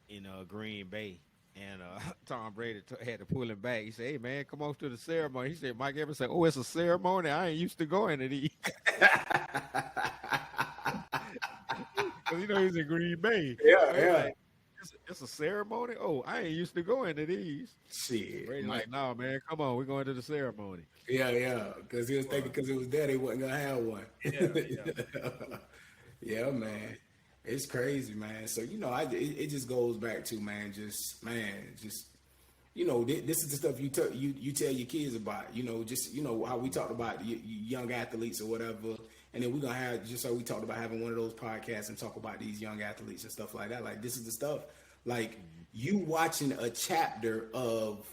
in Green Bay, and Tom Brady had to pull him back. He said, "Hey man, come on to the ceremony." He said, Mike Evans said, "Oh, it's a ceremony. I ain't used to going to these." Because he's in Green Bay. Yeah. Like, it's a ceremony. Oh, I ain't used to going to these. Shit. Brady's like, "No, man, come on, we're going to the ceremony." Yeah. Because he was thinking because it was there, they wasn't gonna have one. Yeah, man. It's crazy, man. So it just goes back to this is the stuff you tell your kids about. How we talked about young athletes or whatever, and then we're gonna have just like we talked about having one of those podcasts and talk about these young athletes and stuff like that. Like this is the stuff. Like you watching a chapter of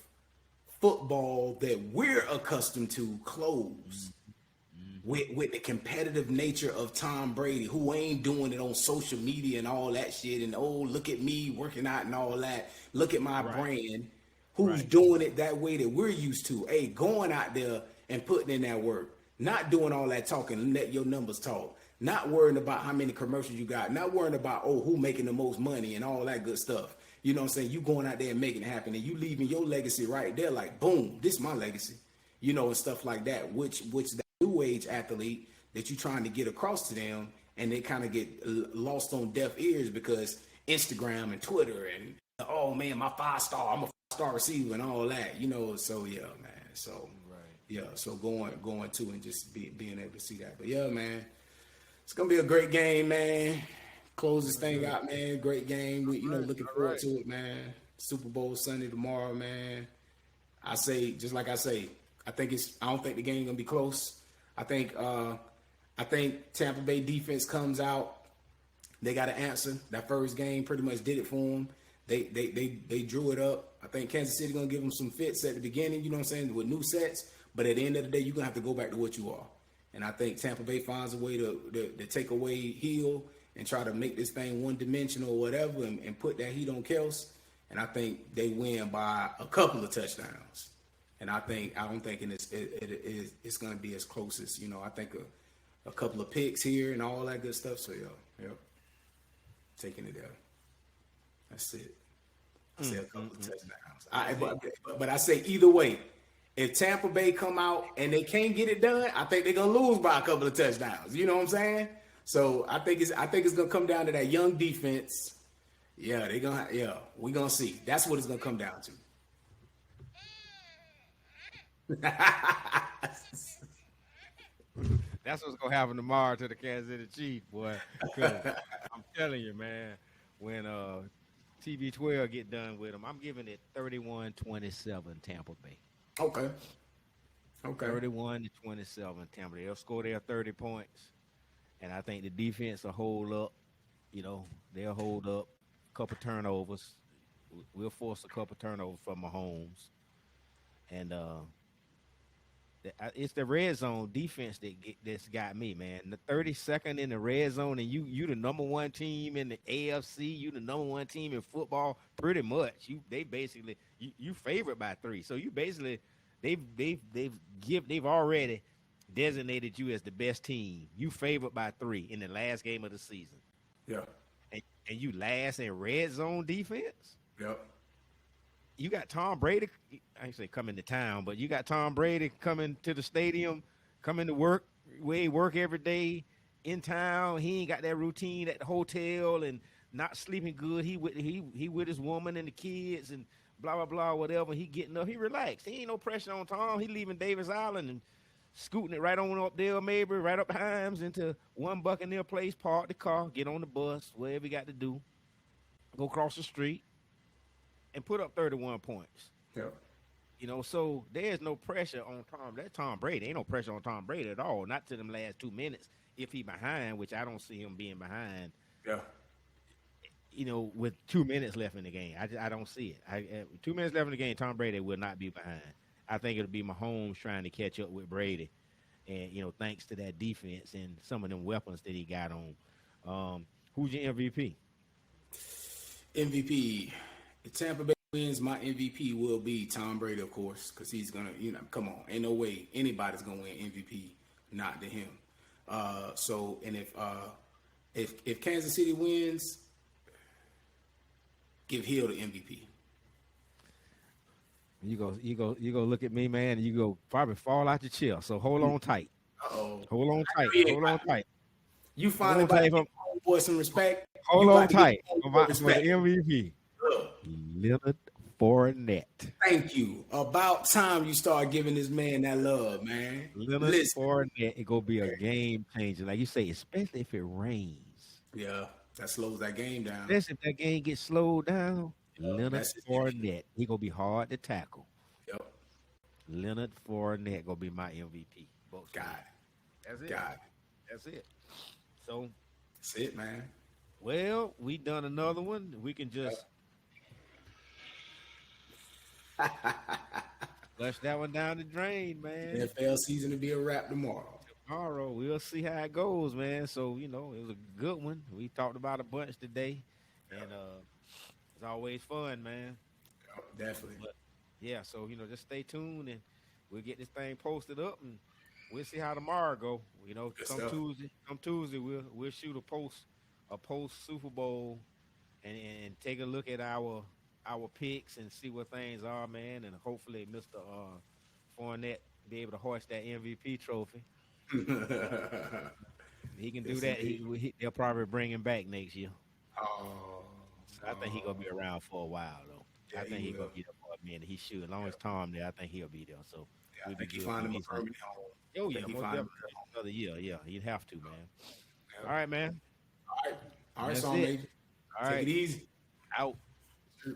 football that we're accustomed to close. With the competitive nature of Tom Brady, who ain't doing it on social media and all that shit, and look at me working out and all that. Look at my brand. Who's doing it that way that we're used to? Hey, going out there and putting in that work, not doing all that talking. Let your numbers talk. Not worrying about how many commercials you got. Not worrying about who making the most money and all that good stuff. You know what I'm saying? You going out there and making it happen, and you leaving your legacy right there. Like boom, this is my legacy. And stuff like that. Which that new age athlete that you're trying to get across to them, and they kind of get lost on deaf ears because Instagram and Twitter and oh man, I'm a 5-star receiver and all that, So yeah, man. So so going to and just being able to see that. But yeah, man, it's gonna be a great game, man. Close this thing out, man. Great game. We looking forward to it, man. Super Bowl Sunday tomorrow, man. I say, just like I say, I don't think the game gonna be close. I think Tampa Bay defense comes out. They got to answer. That first game pretty much did it for them. They drew it up. I think Kansas City gonna give them some fits at the beginning. You know what I'm saying, with new sets. But at the end of the day, you're gonna have to go back to what you are. And I think Tampa Bay finds a way to take away Hill and try to make this thing one dimensional or whatever, and put that heat on Kels. And I think they win by a couple of touchdowns. And I don't think it's going to be as close as, I think a couple of picks here and all that good stuff. So, taking it there. That's it. I say a couple of touchdowns. But I say either way, if Tampa Bay come out and they can't get it done, I think they're going to lose by a couple of touchdowns. You know what I'm saying? So I think it's going to come down to that young defense. Yeah, we're going to see. That's what it's going to come down to. That's what's gonna happen tomorrow to the Kansas City Chiefs, boy. I'm telling you, man, when TB12 get done with them, I'm giving it 31-27 Tampa Bay. Okay. 31-27 Tampa Bay. They'll score their 30 points, and I think the defense will hold up. They'll hold up. A couple turnovers. We'll force a couple turnovers from Mahomes, and it's the red zone defense that's got me, man. The 32nd in the red zone, and you the number one team in the AFC. You the number one team in football, pretty much. They basically you favored by 3. So you basically they've already designated you as the best team. You favored by 3 in the last game of the season. Yeah. And you last in red zone defense. Yep. You got Tom Brady, I ain't say coming to town, but you got Tom Brady coming to the stadium, coming to work, where he work every day in town. He ain't got that routine at the hotel and not sleeping good. He with his woman and the kids and blah, blah, blah, whatever. He getting up. He relaxed. He ain't no pressure on Tom. He leaving Davis Island and scooting it right on up Dale Mabry, right up Himes into one Buccaneer place, park the car, get on the bus, whatever he got to do, go across the street, and put up 31 points. Yeah. So there's no pressure on Tom. That's Tom Brady. Ain't no pressure on Tom Brady at all. Not to them last 2 minutes. If he behind, which I don't see him being behind. Yeah. With 2 minutes left in the game, I don't see it. 2 minutes left in the game, Tom Brady will not be behind. I think it'll be Mahomes trying to catch up with Brady and thanks to that defense and some of them weapons that he got on. Who's your MVP? MVP. If Tampa Bay wins, my MVP will be Tom Brady, of course, because he's gonna, come on, ain't no way anybody's gonna win MVP, not to him. So, and if Kansas City wins, give Hill the MVP. You go look at me, man, and you go probably fall out your chair. So hold on tight. Uh-oh. Hold on tight. Hold on tight. You finally about to give homeboy some respect. Hold on tight for the respect. MVP. Leonard Fournette. Thank you. About time you start giving this man that love, man. Leonard Fournette, it gonna be a game changer, like you say, especially if it rains. Yeah, that slows that game down. Especially if that game gets slowed down. Leonard Fournette, he gonna be hard to tackle. Yep. Leonard Fournette gonna be my MVP. Got it. That's it. Got it. That's it. So that's it, man. Well, we done another one. We can just flush that one down the drain, man. NFL season to be a wrap tomorrow. Tomorrow, we'll see how it goes, man. So, it was a good one. We talked about a bunch today, and it's always fun, man. Definitely. But, yeah, so, just stay tuned, and we'll get this thing posted up, and we'll see how tomorrow go. Come Tuesday, we'll shoot a post Super Bowl, and take a look at our picks and see what things are, man, and hopefully Mr. Fournette be able to hoist that MVP trophy. He can do that. They'll probably bring him back next year. I think he's gonna be around for a while, though. Yeah, I think he's gonna be there for a minute. He should. As long as Tom there, I think he'll be there. So I think he find him a permanent home. Oh yeah, most definitely another year. Yeah, you'd have to, man. All right, man. All right, Song Major. All right, take it easy. Out. Sure.